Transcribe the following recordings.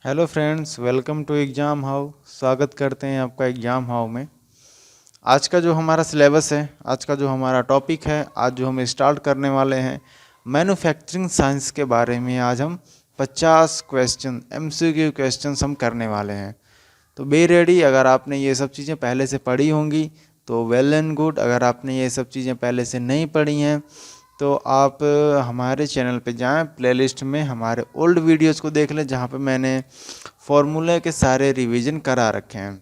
Hello friends, welcome to exam how. स्वागत करते हैं आपका एग्ज़ाम हाउ में। आज का जो हमारा सिलेबस है, आज का जो हमारा टॉपिक है, आज जो हम स्टार्ट करने वाले हैं मैन्युफैक्चरिंग साइंस के बारे में। आज हम 50 क्वेश्चन एमसीक्यू क्वेश्चंस हम करने वाले हैं। तो बी रेडी। अगर आपने ये सब चीज़ें पहले से पढ़ी होंगी तो वेल एंड गुड। अगर आपने ये सब चीज़ें पहले से नहीं पढ़ी हैं तो आप हमारे चैनल पे जाएं, प्लेलिस्ट में हमारे ओल्ड वीडियोस को देख लें जहाँ पे मैंने फॉर्मूले के सारे रिवीजन करा रखे हैं।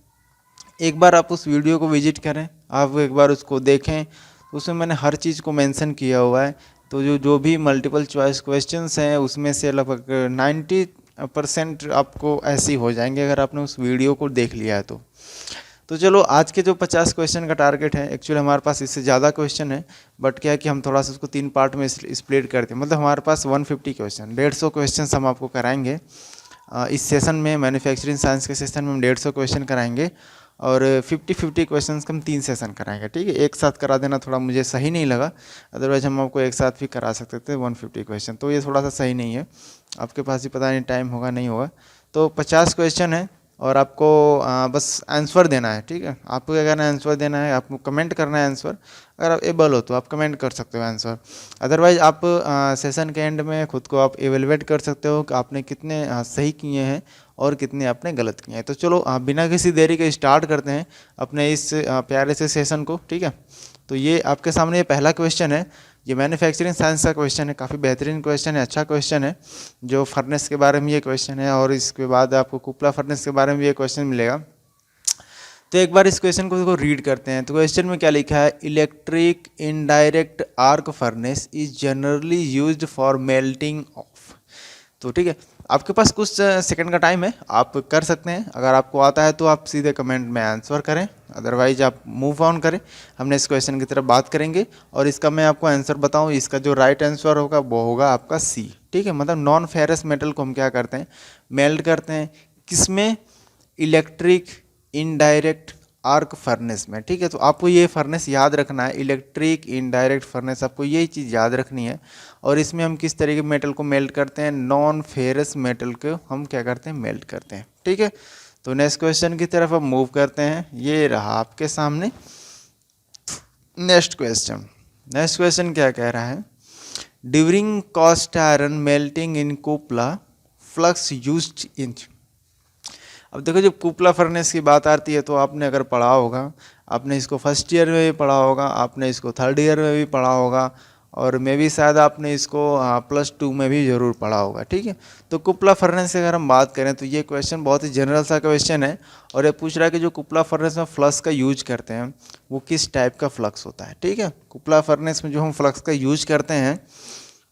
एक बार आप उस वीडियो को विजिट करें, आप एक बार उसको देखें, तो उसमें मैंने हर चीज़ को मेंशन किया हुआ है। तो जो जो भी मल्टीपल चॉइस क्वेश्चंस हैं उसमें से लगभग 90% आपको ऐसे ही हो जाएंगे अगर आपने उस वीडियो को देख लिया है तो चलो, आज के जो 50 क्वेश्चन का टारगेट है, एक्चुअली हमारे पास इससे ज़्यादा क्वेश्चन है, बट क्या है कि हम थोड़ा सा उसको 3 पार्ट में स्प्लिट करते हैं। मतलब हमारे पास 150 क्वेश्चन, 150 क्वेश्चन हम आपको कराएंगे इस सेशन में। मैन्युफैक्चरिंग साइंस के सेशन में हम 150 क्वेश्चन कराएंगे और 50-50 क्वेश्चन हम 3 सेशन कराएंगे। ठीक है, एक साथ करा देना थोड़ा मुझे सही नहीं लगा, अदरवाइज हम आपको एक साथ भी करा सकते थे 150 क्वेश्चन, तो ये थोड़ा सा सही नहीं है। आपके पास ही पता नहीं टाइम होगा नहीं होगा। तो 50 क्वेश्चन है और आपको बस आंसर देना है। ठीक है, आपको क्या करना है, आंसर देना है, आपको कमेंट करना है आंसर। अगर आप एबल हो तो आप कमेंट कर सकते हो आंसर, अदरवाइज आप सेशन के एंड में खुद को आप एवेलुएट कर सकते हो कि आपने कितने सही किए हैं और कितने आपने गलत किए हैं। तो चलो बिना किसी देरी के स्टार्ट करते हैं अपने इस प्यारे से सेशन को। ठीक है, तो ये आपके सामने ये पहला क्वेश्चन है। ये मैन्युफैक्चरिंग साइंस का क्वेश्चन है, काफ़ी बेहतरीन क्वेश्चन है, अच्छा क्वेश्चन है। जो फर्नेस के बारे में ये क्वेश्चन है और इसके बाद आपको कुपला फर्नेस के बारे में ये क्वेश्चन मिलेगा। तो एक बार इस क्वेश्चन को रीड करते हैं। तो क्वेश्चन में क्या लिखा है, electric indirect arc furnace is generally used for melting of. तो ठीक है, आपके पास कुछ सेकंड का टाइम है, आप कर सकते हैं। अगर आपको आता है तो आप सीधे कमेंट में आंसर करें, अदरवाइज आप मूव ऑन करें। हमने इस क्वेश्चन की तरफ बात करेंगे और इसका मैं आपको आंसर बताऊं, इसका जो राइट आंसर होगा वो होगा आपका सी। ठीक है, मतलब नॉन फेरस मेटल को हम क्या करते हैं, मेल्ट करते हैं। किसमें, इलेक्ट्रिक इनडायरेक्ट आर्क फर्नेस में। ठीक है, तो आपको ये फर्नेस याद रखना है, इलेक्ट्रिक इनडायरेक्ट फर्नेस, आपको यही चीज़ याद रखनी है। और इसमें हम किस तरीके के मेटल को मेल्ट करते हैं, नॉन फेरस मेटल को हम क्या करते हैं, मेल्ट करते हैं। ठीक है, तो नेक्स्ट क्वेश्चन की तरफ हम मूव करते हैं। ये रहा आपके सामने नेक्स्ट क्वेश्चन। नेक्स्ट क्वेश्चन क्या कह रहा है, during cast iron melting in cupola flux used in. अब देखो, जब कुपला फर्नेस की बात आती है तो आपने अगर पढ़ा होगा, आपने इसको फर्स्ट ईयर में भी पढ़ा होगा, आपने इसको थर्ड ईयर में भी पढ़ा होगा, और मे भी शायद आपने इसको +2 में भी ज़रूर पढ़ा होगा। ठीक है, तो कुपला फर्नेस की अगर हम बात करें तो ये क्वेश्चन बहुत ही जनरल सा क्वेश्चन है और ये पूछ रहा है कि जो कुपला फर्नेस में फ्लक्स का यूज करते हैं वो किस टाइप का फ्लक्स होता है। ठीक है, कुपला फर्नेस में जो हम फ्लक्स का यूज करते हैं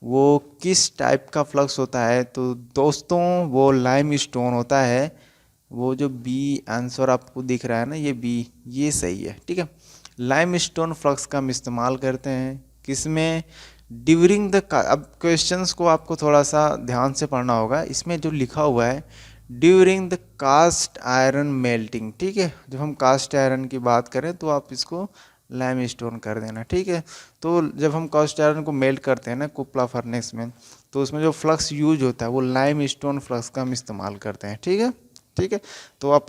वो किस टाइप का फ्लक्स होता है। तो दोस्तों, वो लाइम स्टोन होता है। वो जो बी आंसर आपको दिख रहा है ना, ये बी, ये सही है। ठीक है, लाइम स्टोन फ्लक्स का हम इस्तेमाल करते हैं किसमें, ड्यूरिंग द। अब क्वेश्चंस को आपको थोड़ा सा ध्यान से पढ़ना होगा। इसमें जो लिखा हुआ है during the cast iron melting. ठीक है, जब हम कास्ट आयरन की बात करें तो आप इसको लाइम स्टोन कर देना। ठीक है, तो जब हम कास्ट आयरन को मेल्ट करते हैं ना कुपला फर्नेस में, तो उसमें जो फ्लक्स यूज होता है वो लाइम स्टोन फ्लक्स का हम इस्तेमाल करते हैं। ठीक है, ठीक है, तो आप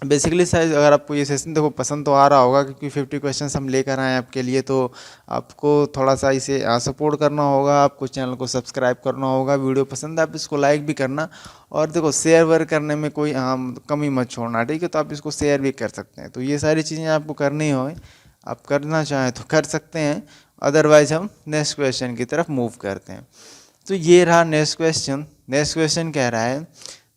बेसिकली शायद अगर आपको ये सेशन देखो पसंद तो आ रहा होगा, क्योंकि 50 क्वेश्चंस हम लेकर आए हैं आपके लिए, तो आपको थोड़ा सा इसे सपोर्ट करना होगा, आपको चैनल को सब्सक्राइब करना होगा। वीडियो पसंद है आप इसको लाइक भी करना, और देखो शेयर वेयर करने में कोई कमी मत छोड़ना। ठीक है, तो आप इसको शेयर भी कर सकते हैं। तो ये सारी चीज़ें आपको करनी हो, आप करना चाहें तो कर सकते हैं, अदरवाइज हम नेक्स्ट क्वेश्चन की तरफ मूव करते हैं। तो ये रहा नेक्स्ट क्वेश्चन। नेक्स्ट क्वेश्चन कह रहा है,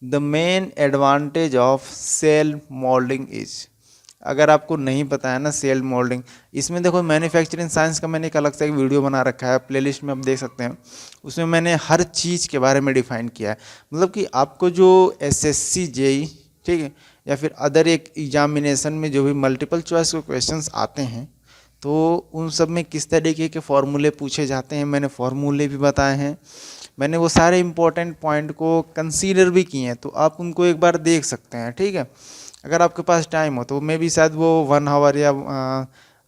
the main advantage of shell moulding is. अगर आपको नहीं पता है ना सेल मोल्डिंग, इसमें देखो मैन्युफैक्चरिंग साइंस का मैंने एक अलग से एक वीडियो बना रखा है, प्लेलिस्ट में आप देख सकते हैं। उसमें मैंने हर चीज़ के बारे में डिफाइन किया है। मतलब कि आपको जो एसएससी जेई, ठीक है, या फिर अदर एक एग्जामिनेशन में जो भी मल्टीपल चॉइस के क्वेश्चंस आते हैं, तो उन सब में किस तरीके के फॉर्मूले पूछे जाते हैं मैंने फॉर्मूले भी बताए हैं। मैंने वो सारे इंपॉर्टेंट पॉइंट को कंसीडर भी किए हैं, तो आप उनको एक बार देख सकते हैं। ठीक है, अगर आपके पास टाइम हो तो मे भी शायद वो 1 आवर या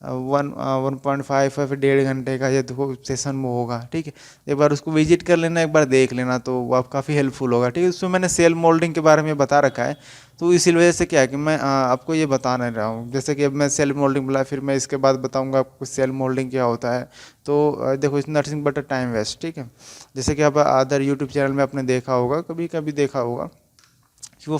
1.5 डेढ़ घंटे का ये देखो सेशन वो होगा, ठीक है। एक बार उसको विजिट कर लेना, एक बार देख लेना, तो वो आप काफ़ी हेल्पफुल होगा, ठीक है। उसमें मैंने सेल मोल्डिंग के बारे में बता रखा है, तो इसी वजह से क्या है कि मैं आपको ये बता नहीं रहा हूँ। जैसे कि अब मैं सेल मोल्डिंग बोला, फिर मैं इसके बाद बताऊँगा आपको सेल मोल्डिंग क्या होता है, तो देखो it's nothing but a time waste, ठीक है। जैसे कि आप अदर यूट्यूब चैनल में आपने देखा होगा, कभी कभी देखा होगा कि वो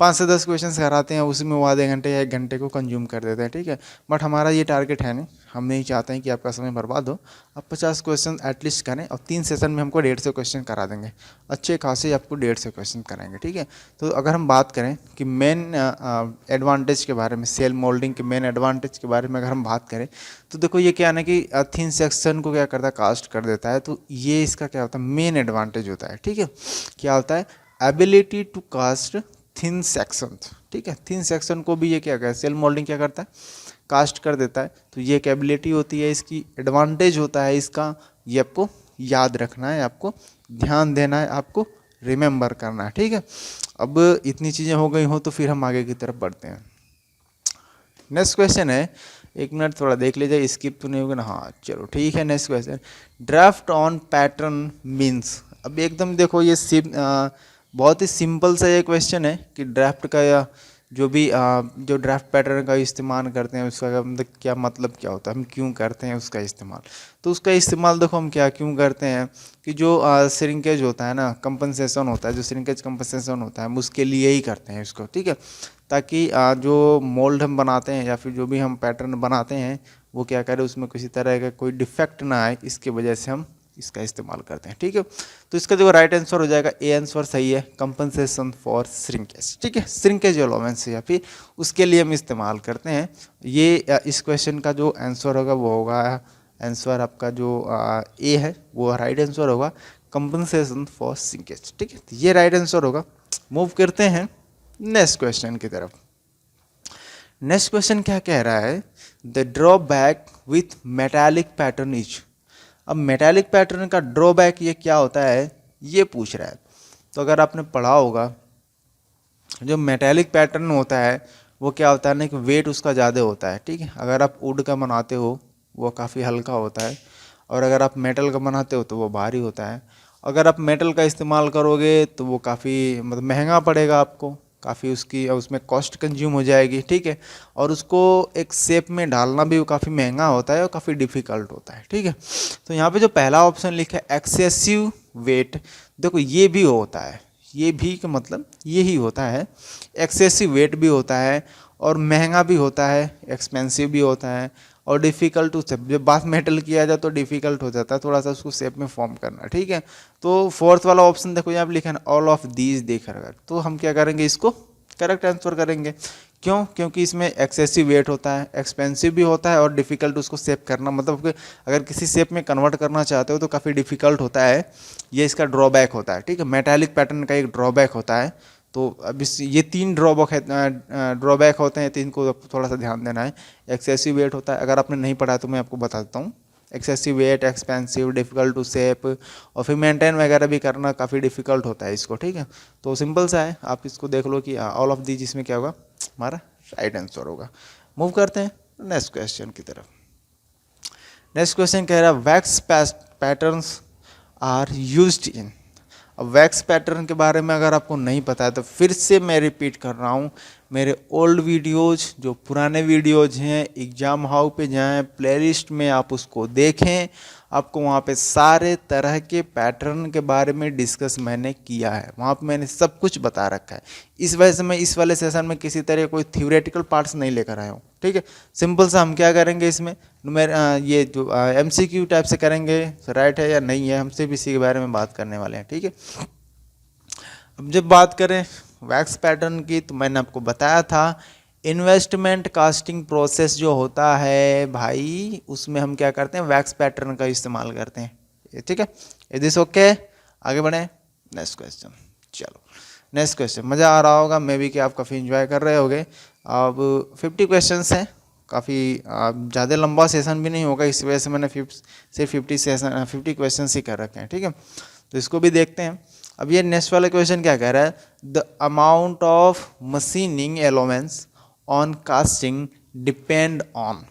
5 से 10 क्वेश्चंस कराते हैं, उसमें वो आधे घंटे या 1 घंटे को कंज्यूम कर देते हैं, ठीक है। बट हमारा ये टारगेट है नहीं, हम नहीं चाहते हैं कि आपका समय बर्बाद हो। आप 50 क्वेश्चन एटलीस्ट करें, और 3 सेशन में हमको 150 क्वेश्चन करा देंगे, अच्छे खासे आपको 150 क्वेश्चन कराएंगे, ठीक है। तो अगर हम बात करें कि मेन एडवांटेज के बारे में, सेल मोल्डिंग के मेन एडवांटेज के बारे में अगर हम बात करें, तो देखो ये क्या है ना कि थिन सेक्शन को क्या करता है, कास्ट कर देता है। तो ये इसका क्या होता है, मेन एडवांटेज होता है, ठीक है। क्या होता है, ability to cast thin section, ठीक है। थिन सेक्शन को भी ये क्या करता है, सेल मोल्डिंग क्या करता है, कास्ट कर देता है। तो ये एक एबिलिटी होती है इसकी, एडवांटेज होता है इसका, ये आपको याद रखना है, आपको ध्यान देना है, आपको रिमेंबर करना है, ठीक है। अब इतनी चीज़ें हो गई हो तो फिर हम आगे की तरफ बढ़ते हैं। नेक्स्ट क्वेश्चन है, 1 मिनट थोड़ा देख लीजिए, स्किप तो नहीं होगा ना, हाँ चलो ठीक है। Next question, draft on pattern means. अब एकदम देखो ये बहुत ही सिंपल सा ये क्वेश्चन है कि ड्राफ्ट का या जो भी जो ड्राफ्ट पैटर्न का इस्तेमाल करते हैं उसका मतलब क्या, मतलब क्या होता है, हम क्यों करते हैं उसका इस्तेमाल। तो उसका इस्तेमाल देखो हम क्या क्यों करते हैं कि जो श्रिंकेज होता है ना, कंपनसेशन होता है, जो श्रिंकेज कंपनसेशन होता है हम उसके लिए ही करते हैं इसको, ठीक है। ताकि जो मोल्ड हम बनाते हैं या फिर जो भी हम पैटर्न बनाते हैं वो क्या करें, उसमें किसी तरह का कोई डिफेक्ट ना आए, इसके वजह से हम इसका इस्तेमाल करते हैं, ठीक है। तो इसका जो राइट आंसर हो जाएगा, ए आंसर सही है, कंपनसेशन फॉर श्रिंकेज, ठीक है। श्रिंकेज अलाउंस या फिर उसके लिए हम इस्तेमाल करते हैं। ये इस क्वेश्चन का जो आंसर होगा वो होगा, आंसर आपका जो ए है वो राइट आंसर होगा, कंपनसेशन फॉर श्रिंकेज, ठीक है। तो ये राइट आंसर होगा। मूव करते हैं नेक्स्ट क्वेश्चन की तरफ। नेक्स्ट क्वेश्चन क्या कह रहा है, the drawback with metallic pattern is. अब मेटालिक पैटर्न का ड्रॉबैक ये क्या होता है, ये पूछ रहा है। तो अगर आपने पढ़ा होगा, जो मेटालिक पैटर्न होता है वो क्या होता है ना कि वेट उसका ज़्यादा होता है, ठीक है। अगर आप वुड का बनाते हो वो काफ़ी हल्का होता है, और अगर आप मेटल का बनाते हो तो वो भारी होता है। अगर आप मेटल का इस्तेमाल करोगे तो वो काफ़ी मतलब महंगा पड़ेगा आपको, काफ़ी उसकी उसमें कॉस्ट कंज्यूम हो जाएगी, ठीक है। और उसको एक शेप में डालना भी काफ़ी महंगा होता है और काफ़ी डिफ़िकल्ट होता है, ठीक है। तो यहाँ पे जो पहला ऑप्शन लिखा है एक्सेसिव वेट, देखो ये भी होता है, ये भी का मतलब यही होता है, एक्सेसिव वेट भी होता है और महंगा भी होता है, एक्सपेंसिव भी होता है और डिफ़िकल्ट टू शेप। जब बात मेटल किया जाए तो डिफ़िकल्ट हो जाता है थोड़ा सा उसको शेप में फॉर्म करना, ठीक है। तो फोर्थ वाला ऑप्शन देखो यहाँ पे लिखा है ऑल ऑफ दीज देख रहा, तो हम क्या करेंगे, इसको करेक्ट आंसर करेंगे। क्यों, क्योंकि इसमें एक्सेसिव वेट होता है, एक्सपेंसिव भी होता है और डिफ़िकल्ट उसको शेप करना, मतलब कि अगर किसी शेप में कन्वर्ट करना चाहते हो तो काफ़ी डिफ़िकल्ट होता है, ये इसका ड्रॉबैक होता है, ठीक है। मेटालिक पैटर्न का एक ड्रॉबैक होता है। तो अब इस ये 3 ड्रॉबैक होते हैं, 3 को थोड़ा सा ध्यान देना है। एक्सेसिव वेट होता है, अगर आपने नहीं पढ़ा तो मैं आपको बता देता हूँ। Excessive weight, expensive, difficult to shape, और फिर मेंटेन वगैरह भी करना काफ़ी डिफ़िकल्ट होता है इसको, ठीक है। तो सिंपल सा है, आप इसको देख लो कि ऑल ऑफ दीज इसमें क्या होगा, हमारा राइट आंसर होगा। मूव करते हैं नेक्स्ट क्वेश्चन की तरफ। नेक्स्ट क्वेश्चन कह रहा है wax patterns are used in. अब वैक्स पैटर्न के बारे में अगर आपको नहीं पता है तो फिर से मैं रिपीट कर रहा हूँ, मेरे ओल्ड वीडियोज़ जो पुराने वीडियोज़ हैं, एग्जाम हाउ पे जाएं, प्लेलिस्ट में आप उसको देखें, आपको वहाँ पे सारे तरह के पैटर्न के बारे में डिस्कस मैंने किया है, वहाँ पे मैंने सब कुछ बता रखा है। इस वजह से मैं इस वाले सेशन में किसी तरह कोई थ्योरेटिकल पार्ट्स नहीं लेकर आया हूँ, ठीक है। सिंपल सा हम क्या करेंगे इसमें, ये जो MCQ टाइप से करेंगे, राइट है या नहीं है, हम सिर्फ इसी के बारे में बात करने वाले हैं, ठीक है। अब जब बात करें वैक्स पैटर्न की, तो मैंने आपको बताया था इन्वेस्टमेंट कास्टिंग प्रोसेस जो होता है भाई, उसमें हम क्या करते हैं, वैक्स पैटर्न का इस्तेमाल करते हैं, ठीक है। इज दिस ओके, आगे बढ़ें नेक्स्ट क्वेश्चन। चलो नेक्स्ट क्वेश्चन, मज़ा आ रहा होगा मे भी कि आप काफ़ी इन्जॉय कर रहे होगे। अब 50 क्वेश्चंस हैं, काफ़ी ज़्यादा लंबा सेशन भी नहीं होगा, इस वजह से मैंने सिर्फ 50 क्वेश्चन ही कर रखे हैं, ठीक है। तो इसको भी देखते हैं। अब ये नेक्स्ट वाला क्वेश्चन क्या कह रहा है, the amount of machining allowances on casting depend on.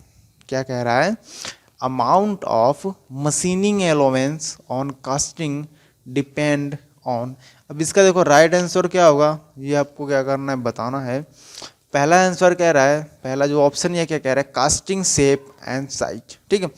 क्या कह रहा है, amount of machining allowance on casting depend on. अब इसका देखो राइट आंसर क्या होगा, ये आपको क्या करना है, बताना है। पहला आंसर कह रहा है, पहला जो ऑप्शन ये क्या कह रहा है, कास्टिंग शेप एंड साइज। ठीक है,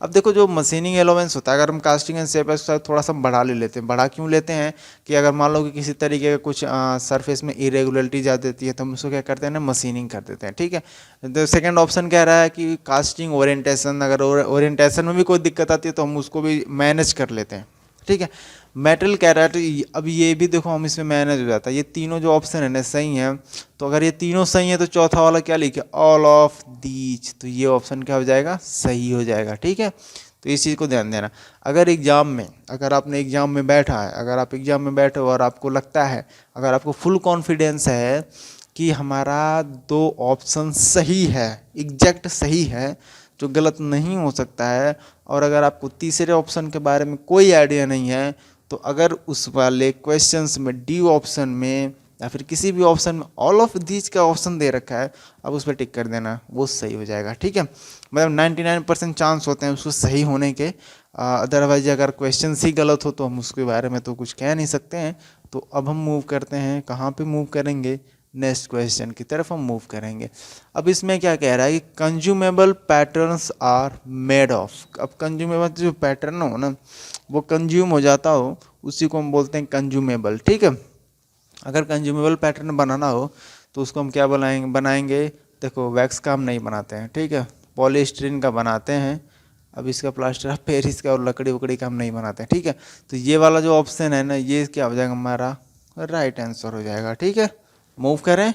अब देखो जो मशीनिंग एलोवेंस होता है, अगर हम कास्टिंग एंड शेप है थोड़ा सा बढ़ा ले लेते हैं। बढ़ा क्यों लेते हैं कि अगर मान लो कि किसी तरीके का कुछ सरफेस में इरेगुलरिटी जा देती है तो हम उसको क्या करते हैं ना, मशीनिंग कर देते हैं। ठीक है, तो सेकंड ऑप्शन कह रहा है कि कास्टिंग ओरिएंटेशन, अगर ओरिएंटेशन में भी कोई दिक्कत आती है तो हम उसको भी मैनेज कर लेते हैं। ठीक है, मेटल कह रहा है, तो अब ये भी देखो हम इसमें मैनेज हो जाता है। ये तीनों जो ऑप्शन है ना सही है, तो अगर ये तीनों सही है तो चौथा वाला क्या लिखे, ऑल ऑफ दीज, तो ये ऑप्शन क्या हो जाएगा, सही हो जाएगा। ठीक है, तो इस चीज़ को ध्यान देना। अगर एग्जाम में, अगर आपने एग्जाम में बैठा है, अगर आप एग्जाम में बैठे हो और आपको लगता है, अगर आपको फुल कॉन्फिडेंस है कि हमारा दो ऑप्शन सही है, एग्जैक्ट सही है, जो गलत नहीं हो सकता है, और अगर आपको तीसरे ऑप्शन के बारे में कोई आइडिया नहीं है, तो अगर उस वाले क्वेश्चंस में डी ऑप्शन में या फिर किसी भी ऑप्शन में ऑल ऑफ दीज का ऑप्शन दे रखा है, अब उस पर टिक कर देना, वो सही हो जाएगा। ठीक है, मतलब 99% चांस होते हैं उसको सही होने के। अदरवाइज अगर क्वेश्चन ही गलत हो तो हम उसके बारे में तो कुछ कह नहीं सकते हैं। तो अब हम मूव करते हैं, कहाँ पे मूव करेंगे, नेक्स्ट क्वेश्चन की तरफ हम मूव करेंगे। अब इसमें क्या कह रहा है कि consumable patterns are made of. अब कंज्यूमेबल जो पैटर्न हो ना, वो कंज्यूम हो जाता हो, उसी को हम बोलते हैं कंज्यूमेबल। ठीक है, अगर कंज्यूमेबल पैटर्न बनाना हो तो उसको हम क्या बनाएंगे, देखो वैक्स का हम नहीं बनाते हैं। ठीक है, पॉलीस्टीरीन का बनाते हैं। अब इसका प्लास्टर ऑफ पेरिस का और लकड़ी वकड़ी का हम नहीं बनाते हैं। ठीक है, तो ये वाला जो ऑप्शन है ना, ये क्या हो जाएगा, हमारा राइट आंसर हो जाएगा। ठीक है, मूव करें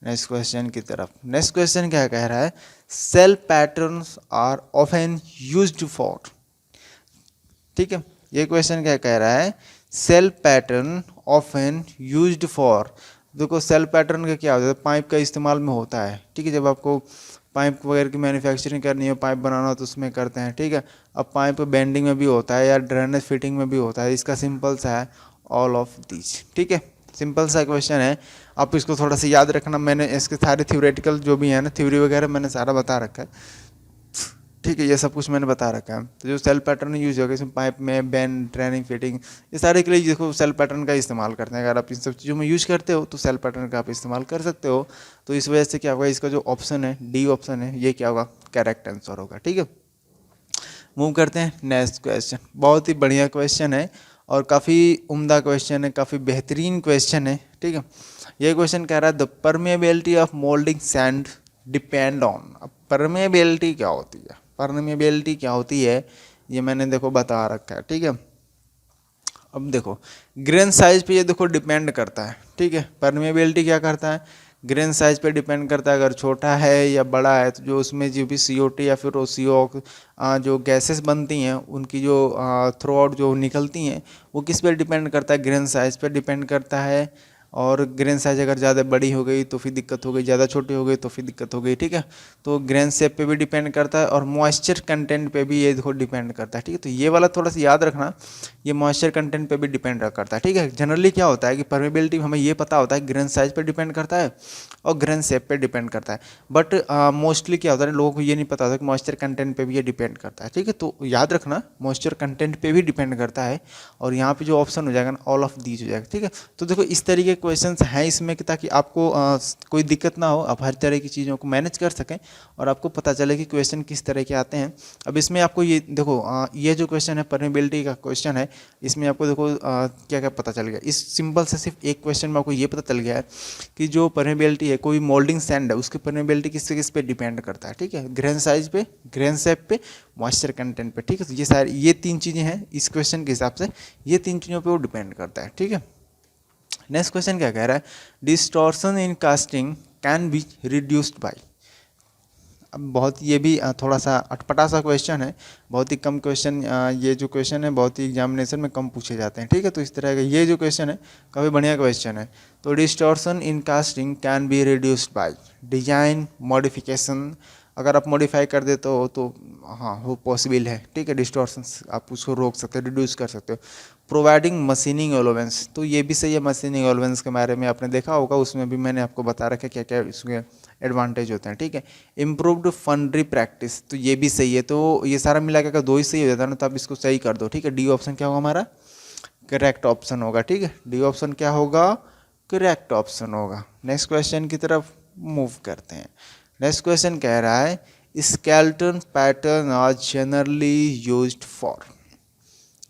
नेक्स्ट क्वेश्चन की तरफ। नेक्स्ट क्वेश्चन क्या कह रहा है, shell patterns are often used for. ठीक है, ये क्वेश्चन क्या कह रहा है, shell pattern often used for. देखो सेल पैटर्न का क्या होता है, पाइप का इस्तेमाल में होता है। ठीक है, जब आपको पाइप वगैरह की मैन्युफैक्चरिंग करनी है, पाइप बनाना हो तो उसमें करते हैं। ठीक है, अब पाइप बेंडिंग में भी होता है या ड्रेनेज फिटिंग में भी होता है। इसका सिंपल सा है ऑल ऑफ दीज। ठीक है, सिंपल सा क्वेश्चन है, आप इसको थोड़ा सा याद रखना। मैंने इसके सारे थ्योरेटिकल जो भी है ना, थ्योरी वगैरह मैंने सारा बता रखा है। ठीक है, ये सब कुछ मैंने बता रखा है। तो जो सेल पैटर्न यूज होगा इसमें पाइप में बेंड, ट्रेनिंग, फिटिंग, ये सारे के लिए देखो सेल पैटर्न का इस्तेमाल करते हैं। अगर आप इन सब चीज़ों में यूज करते हो तो सेल पैटर्न का आप इस्तेमाल कर सकते हो। तो इस वजह से क्या होगा, इसका जो ऑप्शन है, डी ऑप्शन है, ये क्या होगा, करेक्ट आंसर होगा। ठीक है, मूव करते हैं नेक्स्ट क्वेश्चन। बहुत ही बढ़िया क्वेश्चन है और काफ़ी उम्दा क्वेश्चन है, काफ़ी बेहतरीन क्वेश्चन है। ठीक है, ये क्वेश्चन कह रहा है the permeability of moulding sand depend on. अब परमेबिलिटी क्या होती है, परमेबिलिटी क्या होती है, ये मैंने देखो बता रखा है। ठीक है, अब देखो ग्रेन साइज पे ये देखो डिपेंड करता है। ठीक है, परमेबिलिटी क्या करता है, ग्रेन साइज पे डिपेंड करता है। अगर छोटा है या बड़ा है तो जो उसमें जो भी CO2 या फिर CO जो गैसेस बनती हैं उनकी जो थ्रू आउट जो निकलती हैं, वो किस पे डिपेंड करता है, ग्रेन साइज पे डिपेंड करता है। और ग्रेन साइज अगर ज़्यादा बड़ी हो गई तो फिर दिक्कत हो गई, ज़्यादा छोटी हो गई तो फिर दिक्कत हो गई। ठीक है, तो ग्रेन शेप पे भी डिपेंड करता है और मॉइस्चर कंटेंट पे भी ये देखो डिपेंड करता है। ठीक है, तो ये वाला थोड़ा सा याद रखना, ये मॉइस्चर कंटेंट पे भी डिपेंड करता है। ठीक है, जनरली क्या होता है कि परमेबिलिटी हमें ये पता होता है ग्रेन साइज पे डिपेंड करता है और ग्रेन शेप पे डिपेंड करता है। बट मोस्टली क्या होता है, लोगों को ये नहीं पता होता कि मॉइस्चर कंटेंट पे भी ये डिपेंड करता है। ठीक है, तो याद रखना मॉइस्चर कंटेंट पे भी डिपेंड करता है। और यहाँ पे जो ऑप्शन हो जाएगा ना, ऑल ऑफ दीज हो जाएगा। ठीक है, तो देखो इस तरीके के क्वेश्चंस हैं इसमें कि ताकि आपको कोई दिक्कत ना हो, आप हर तरह की चीज़ों को मैनेज कर सकें और आपको पता चले कि क्वेश्चन किस तरह के आते हैं। अब इसमें आपको ये देखो ये जो क्वेश्चन है परमेबिलिटी का क्वेश्चन है, इसमें आपको देखो क्या क्या पता चल गया। इस सिंपल से सिर्फ एक क्वेश्चन में आपको ये पता चल गया है कि जो परमेबिलिटी है, कोई मोल्डिंग सैंड है उसकी परमेबिलिटी किस पे डिपेंड करता है। ठीक है, ग्रेन साइज पे, ग्रेन शेप पे, मॉइस्चर कंटेंट पे। ठीक है, तो ये सारी ये तीन चीज़ें हैं इस क्वेश्चन के हिसाब से, ये तीन चीज़ों पे वो डिपेंड करता है। ठीक है, नेक्स्ट क्वेश्चन क्या कह रहा है, distortion in casting can be reduced by. अब बहुत ये भी थोड़ा सा अटपटा सा क्वेश्चन है, बहुत ही कम क्वेश्चन, ये जो क्वेश्चन है बहुत ही एग्जामिनेशन में कम पूछे जाते हैं। ठीक है, तो इस तरह का ये जो क्वेश्चन है काफ़ी बढ़िया क्वेश्चन है। तो distortion in casting can be reduced by design modification. अगर आप मॉडिफाई कर देते हो तो हाँ वो पॉसिबल है। ठीक है, डिस्टॉर्शंस आप उसको रोक सकते हो, रिड्यूस कर सकते हो। प्रोवाइडिंग मशीनिंग एलोवेंस, तो ये भी सही है। मशीनिंग एलोवेंस के बारे में आपने देखा होगा, उसमें भी मैंने आपको बता रखा क्या क्या इसमें एडवांटेज होते हैं, ठीक है। इम्प्रूव्ड फंडरी प्रैक्टिस, तो ये भी सही है। तो ये सारा मिला के अगर 2 ही सही हो जाता है ना, तो आप इसको सही कर दो, ठीक है। डी ऑप्शन क्या होगा हमारा, करेक्ट ऑप्शन होगा, ठीक है। डी ऑप्शन क्या होगा, करेक्ट ऑप्शन होगा। नेक्स्ट क्वेश्चन की तरफ मूव करते हैं। नेक्स्ट क्वेश्चन कह रहा है skeleton pattern are generally used for,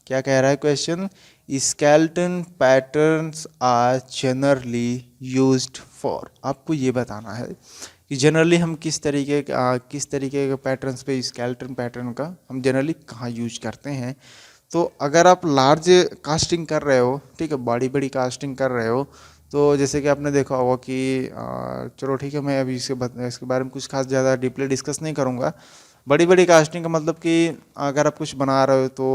क्या कह रहा है question, skeleton patterns are generally used for. आपको ये बताना है कि जनरली हम किस तरीके के पैटर्न्स पे स्केलेटन पैटर्न का हम जनरली कहाँ यूज करते हैं। तो अगर आप लार्ज कास्टिंग कर रहे हो, ठीक है, बड़ी कास्टिंग कर रहे हो, तो जैसे कि आपने देखा होगा कि चलो ठीक है, मैं अभी इसके बारे में कुछ खास ज़्यादा डीपली डिस्कस नहीं करूँगा। बड़ी कास्टिंग का मतलब कि अगर आप कुछ बना रहे हो तो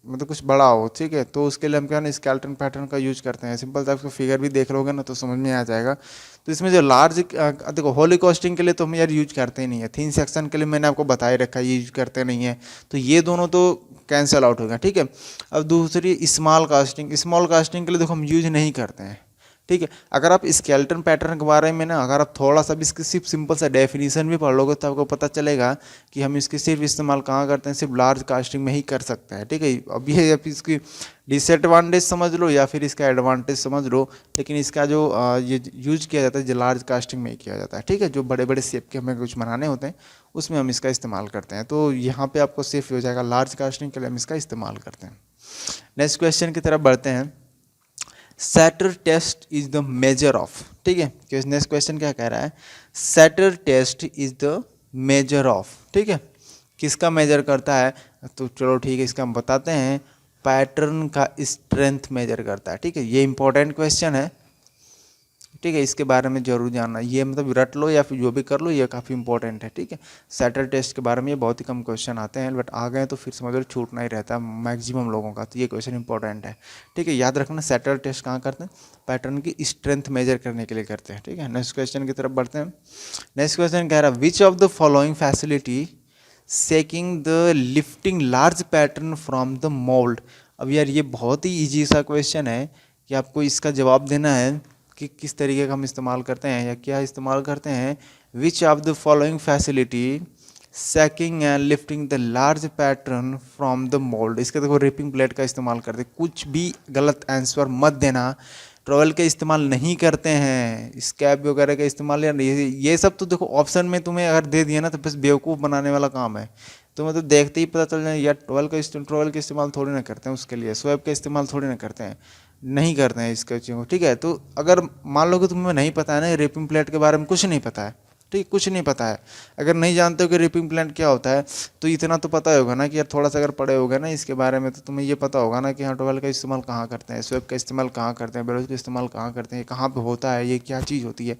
मतलब कुछ बड़ा हो, ठीक है, तो उसके लिए हम क्या ना स्केलेटन पैटर्न का यूज करते हैं। सिंपल सा उसका फिगर भी देख लोगे ना तो समझ में आ जाएगा। तो इसमें जो लार्ज देखो होली कास्टिंग के लिए तो हम यार यूज करते ही नहीं है। थिन सेक्शन के लिए मैंने आपको बता ही रखा है ये यूज करते नहीं है, तो ये दोनों तो कैंसिल आउट हो गया, ठीक है। अब दूसरी स्मॉल कास्टिंग के लिए देखो हम यूज नहीं करते हैं, ठीक है। अगर आप स्केलेटन पैटर्न के बारे में ना अगर आप थोड़ा सा भी इसकी सिर्फ सिंपल सा डेफिनेशन भी पढ़ लोगे तो आपको पता चलेगा कि हम इसकी सिर्फ इस्तेमाल कहाँ करते हैं, सिर्फ लार्ज कास्टिंग में ही कर सकते हैं, ठीक है। अब ये आप इसकी डिसएडवांटेज समझ लो या फिर इसका एडवांटेज समझ लो, लेकिन इसका जो ये यूज किया जाता है जो लार्ज कास्टिंग में ही किया जाता है, ठीक है। जो बड़े शेप के हमें कुछ बनाने होते हैं उसमें हम इसका इस्तेमाल करते हैं। तो यहाँ पे आपको सेफ हो जाएगा, लार्ज कास्टिंग के लिए हम इसका इस्तेमाल करते हैं। नेक्स्ट क्वेश्चन की तरफ बढ़ते हैं। Shatter test is the measure of, ठीक है। नेक्स्ट क्वेश्चन क्या कह रहा है, shatter test is the measure of, ठीक है, किसका मेजर करता है। तो चलो ठीक है, इसका हम बताते हैं, पैटर्न का स्ट्रेंथ मेजर करता है, ठीक है। ये इंपॉर्टेंट क्वेश्चन है, ठीक है, इसके बारे में जरूर जानना। ये मतलब रट लो या फिर जो भी कर लो, ये काफ़ी इंपॉर्टेंट है, ठीक है। सैटर टेस्ट के बारे में ये बहुत ही कम क्वेश्चन आते हैं, बट आ गए तो फिर समझ लो छूटना ही रहता है मैक्सिमम लोगों का, तो ये क्वेश्चन इंपॉर्टेंट है, ठीक है। याद रखना सैटर टेस्ट कहाँ करते हैं, पैटर्न की स्ट्रेंथ मेजर करने के लिए करते हैं, ठीक है। नेक्स्ट क्वेश्चन की तरफ बढ़ते हैं। नेक्स्ट क्वेश्चन कह रहा है which of the following facility seeking the lifting large pattern from the mould. अब यार ये बहुत ही ईजी सा क्वेश्चन है कि आपको इसका जवाब देना है कि किस तरीके का हम इस्तेमाल करते हैं या क्या इस्तेमाल करते हैं। विच of the following facility sacking and lifting the large pattern from the mould. इसके देखो रिपिंग प्लेट का इस्तेमाल करते, कुछ भी गलत आंसर मत देना। ट्रॉवेल का इस्तेमाल नहीं करते हैं, स्कैब वगैरह का इस्तेमाल या ये सब तो देखो ऑप्शन में तुम्हें अगर दे दिया ना तो बस बेवकूफ़ बनाने वाला काम है। तो मतलब देखते ही पता चल जाए यार ट्रॉवेल का इस्तेमाल थोड़ी ना करते हैं, उसके लिए स्वैप का इस्तेमाल थोड़ी ना करते हैं, नहीं करते हैं इसके चीज़ों को, ठीक है। तो अगर मान लो कि तुम्हें नहीं पता है ना, रिपिंग प्लेट के बारे में कुछ नहीं पता है, ठीक, कुछ नहीं पता है, अगर नहीं जानते हो कि रिपिंग प्लेट क्या होता है, तो इतना तो पता होगा ना कि यार थोड़ा सा अगर पढ़े होगा ना इसके बारे में तो तुम्हें ये पता होगा ना कि हाँ ट्रॉवेल का इस्तेमाल कहाँ करते हैं, स्वैप का इस्तेमाल कहाँ करते हैं, बेलोज का इस्तेमाल कहाँ करते हैं, कहाँ पे होता है, ये क्या चीज़ होती है।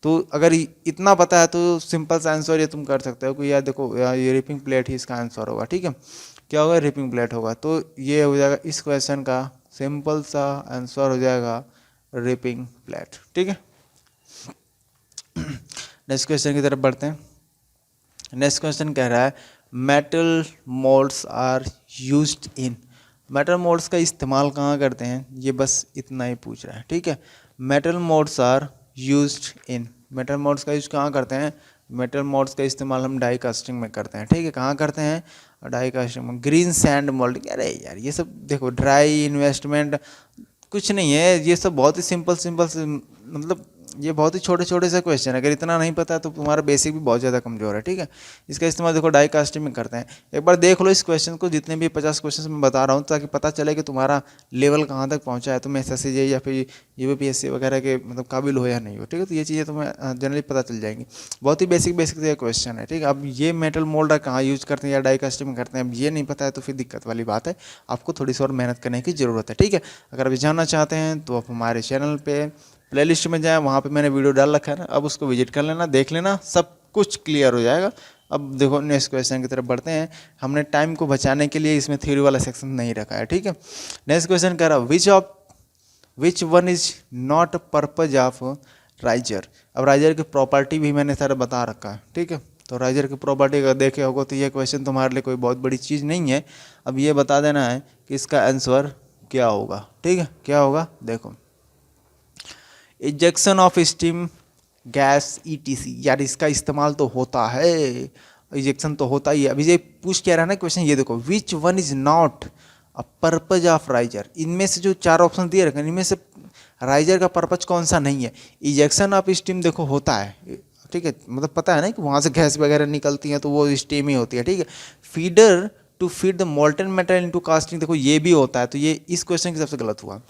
तो अगर इतना पता है तो सिंपल सा आंसर ये तुम कर सकते हो कि यार देखो यार ये रिपिंग प्लेट ही इसका आंसर होगा, ठीक है। क्या होगा, रिपिंग प्लेट होगा। तो ये हो जाएगा इस क्वेश्चन का सिंपल सा आंसर हो जाएगा रिपिंग प्लेट, ठीक है। नेक्स्ट क्वेश्चन की तरफ बढ़ते हैं। नेक्स्ट क्वेश्चन कह रहा है metal moulds are used in. Metal moulds का इस्तेमाल कहाँ करते हैं, ये बस इतना ही पूछ रहा है, ठीक है। Metal moulds are used in, metal moulds का यूज कहाँ करते हैं, मेटल मोल्ड्स का इस्तेमाल हम डाई कास्टिंग में करते हैं, ठीक है। कहाँ करते हैं, डाई कास्टिंग में। ग्रीन सैंड मोल्डिंग, अरे यार ये सब देखो ड्राई इन्वेस्टमेंट कुछ नहीं है, ये सब बहुत ही सिंपल मतलब ये बहुत ही छोटे छोटे से क्वेश्चन है। अगर इतना नहीं पता है तो तुम्हारा बेसिक भी बहुत ज़्यादा कमजोर है, ठीक है। इसका इस्तेमाल देखो डाई कास्टिंग में करते हैं। एक बार देख लो इस क्वेश्चन को, जितने भी 50 क्वेश्चन मैं बता रहा हूँ, ताकि पता चले कि तुम्हारा लेवल कहाँ तक पहुँचा है, तुम SSC या फिर UPSC वगैरह के मतलब काबिल हो या नहीं हो, ठीक है। तो ये चीज़ें तुम्हें जनरली पता चल जाएंगी। बहुत ही बेसिक से क्वेश्चन है, ठीक है। अब ये मेटल मोल्ड कहाँ यूज करते हैं या डाई कास्टिंग में करते हैं, अब ये नहीं पता है तो फिर दिक्कत वाली बात है, आपको थोड़ी सी और मेहनत करने की ज़रूरत है, ठीक है। अगर अभी जानना चाहते हैं तो आप हमारे चैनल पे प्लेलिस्ट में जाएं, वहाँ पे मैंने वीडियो डाल रखा है ना, अब उसको विजिट कर लेना, देख लेना, सब कुछ क्लियर हो जाएगा। अब देखो नेक्स्ट क्वेश्चन की तरफ बढ़ते हैं। हमने टाइम को बचाने के लिए इसमें थ्योरी वाला सेक्शन नहीं रखा है, ठीक है। नेक्स्ट क्वेश्चन कह रहा विच one is not purpose of riser. अब राइजर की प्रॉपर्टी भी मैंने सारा बता रखा है, ठीक है। तो राइजर की प्रॉपर्टी अगर देखे होगा तो ये क्वेश्चन तुम्हारे लिए कोई बहुत बड़ी चीज़ नहीं है। अब ये बता देना है कि इसका आंसर क्या होगा, ठीक है। क्या होगा देखो, ejection of steam gas etc. यार इसका इस्तेमाल तो होता है, इजेक्शन तो होता ही है। अभी ये पूछ क्या रहा है ना क्वेश्चन, ये देखो विच one is not a purpose of riser. इनमें से जो चार ऑप्शन दिए रखे इनमें से राइजर का पर्पज कौन सा नहीं है। इजेक्शन ऑफ स्टीम देखो होता है, ठीक है, मतलब पता है ना कि वहाँ से गैस वगैरह निकलती है तो वो स्टीम ही होती है, ठीक है। Feeder to feed the molten metal into casting देखो ये भी होता है, तो ये इस क्वेश्चन के सबसे गलत हुआ।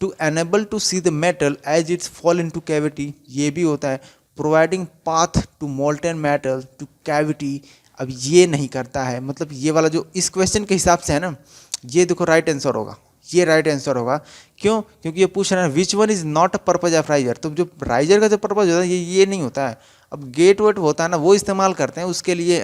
To enable to see the metal as it's fall into cavity ये भी होता है। Providing path to molten metal to cavity अब ये नहीं करता है, मतलब ये वाला जो इस क्वेश्चन के हिसाब से है ना, ये देखो राइट आंसर होगा, ये राइट आंसर होगा। क्यों? क्योंकि ये पूछ रहा है which one is not a purpose of riser, तो जो राइजर का जो पर्पज होता है ये नहीं होता है। अब गेट वेट होता है ना वो इस्तेमाल करते हैं उसके लिए,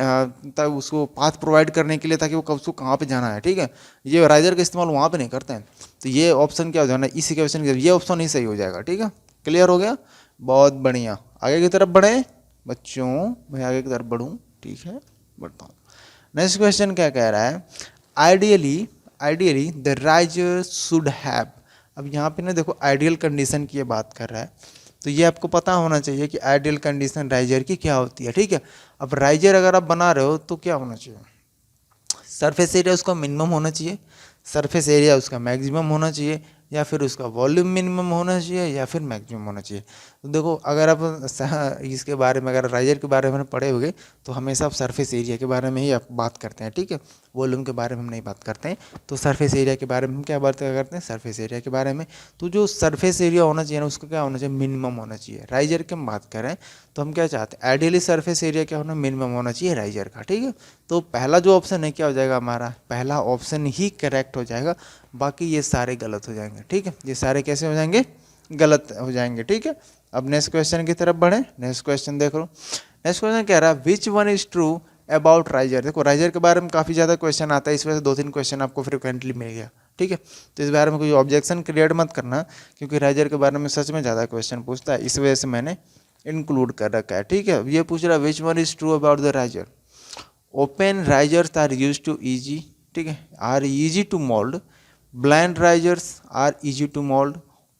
तब उसको पाथ प्रोवाइड करने के लिए ताकि वो कब उसको कहाँ पे जाना है, ठीक है। ये राइजर का इस्तेमाल वहाँ पे नहीं करते हैं। तो ये ऑप्शन क्या हो जाना, इसी क्वेश्चन ये ऑप्शन ही सही हो जाएगा, ठीक है। क्लियर हो गया, बहुत बढ़िया। आगे की तरफ बढ़े बच्चों, मैं आगे की तरफ बढ़ूँ, ठीक है, बढ़ता हूँ। नेक्स्ट क्वेश्चन क्या कह रहा है, ideally the riser should have. अब यहाँ पे ना देखो आइडियल कंडीशन की ये बात कर रहा है, तो ये आपको पता होना चाहिए कि आइडियल कंडीशन राइजर की क्या होती है, ठीक है। अब राइजर अगर आप बना रहे हो तो क्या होना चाहिए, सरफेस एरिया उसका मिनिमम होना चाहिए, सरफेस एरिया उसका मैक्सिमम होना चाहिए, या फिर उसका वॉल्यूम मिनिमम होना चाहिए, या फिर मैक्सिमम होना चाहिए। तो देखो अगर आप इसके बारे में अगर राइजर के बारे में पढ़े होंगे तो हमेशा आप सरफेस एरिया के बारे में ही आप बात करते हैं, ठीक है, वॉल्यूम के बारे में हम नहीं बात करते हैं। तो सरफेस एरिया के बारे में हम क्या बात करते हैं, सरफेस एरिया के बारे में। तो जो सरफेस एरिया होना चाहिए ना उसका क्या होना चाहिए, मिनिमम होना चाहिए। राइजर की हम बात करें तो हम क्या चाहते हैं, आइडियली सरफेस एरिया क्या होना, मिनिमम होना चाहिए राइजर का, ठीक है। तो पहला जो ऑप्शन है क्या हो जाएगा हमारा, पहला ऑप्शन ही करेक्ट हो जाएगा, बाकी ये सारे गलत हो जाएंगे, ठीक है। ये सारे कैसे हो जाएंगे, गलत हो जाएंगे, ठीक है। अब नेक्स्ट क्वेश्चन की तरफ बढ़े, नेक्स्ट क्वेश्चन देख लो। नेक्स्ट क्वेश्चन कह रहा है which one is true about riser. देखो राइजर के बारे में काफ़ी ज़्यादा क्वेश्चन आता है, इस वजह से 2-3 क्वेश्चन आपको फ्रिक्वेंटली मिल गया, ठीक है। तो इस बारे में कोई ऑब्जेक्शन क्रिएट मत करना, क्योंकि राइजर के बारे में सच में ज़्यादा क्वेश्चन पूछता है, इस वजह से मैंने इंक्लूड कर रखा है, ठीक है। ये पूछ रहा है which one is true about the riser. Open risers are use to easy, ठीक है, are easy to mould. Blind risers are easy to mould.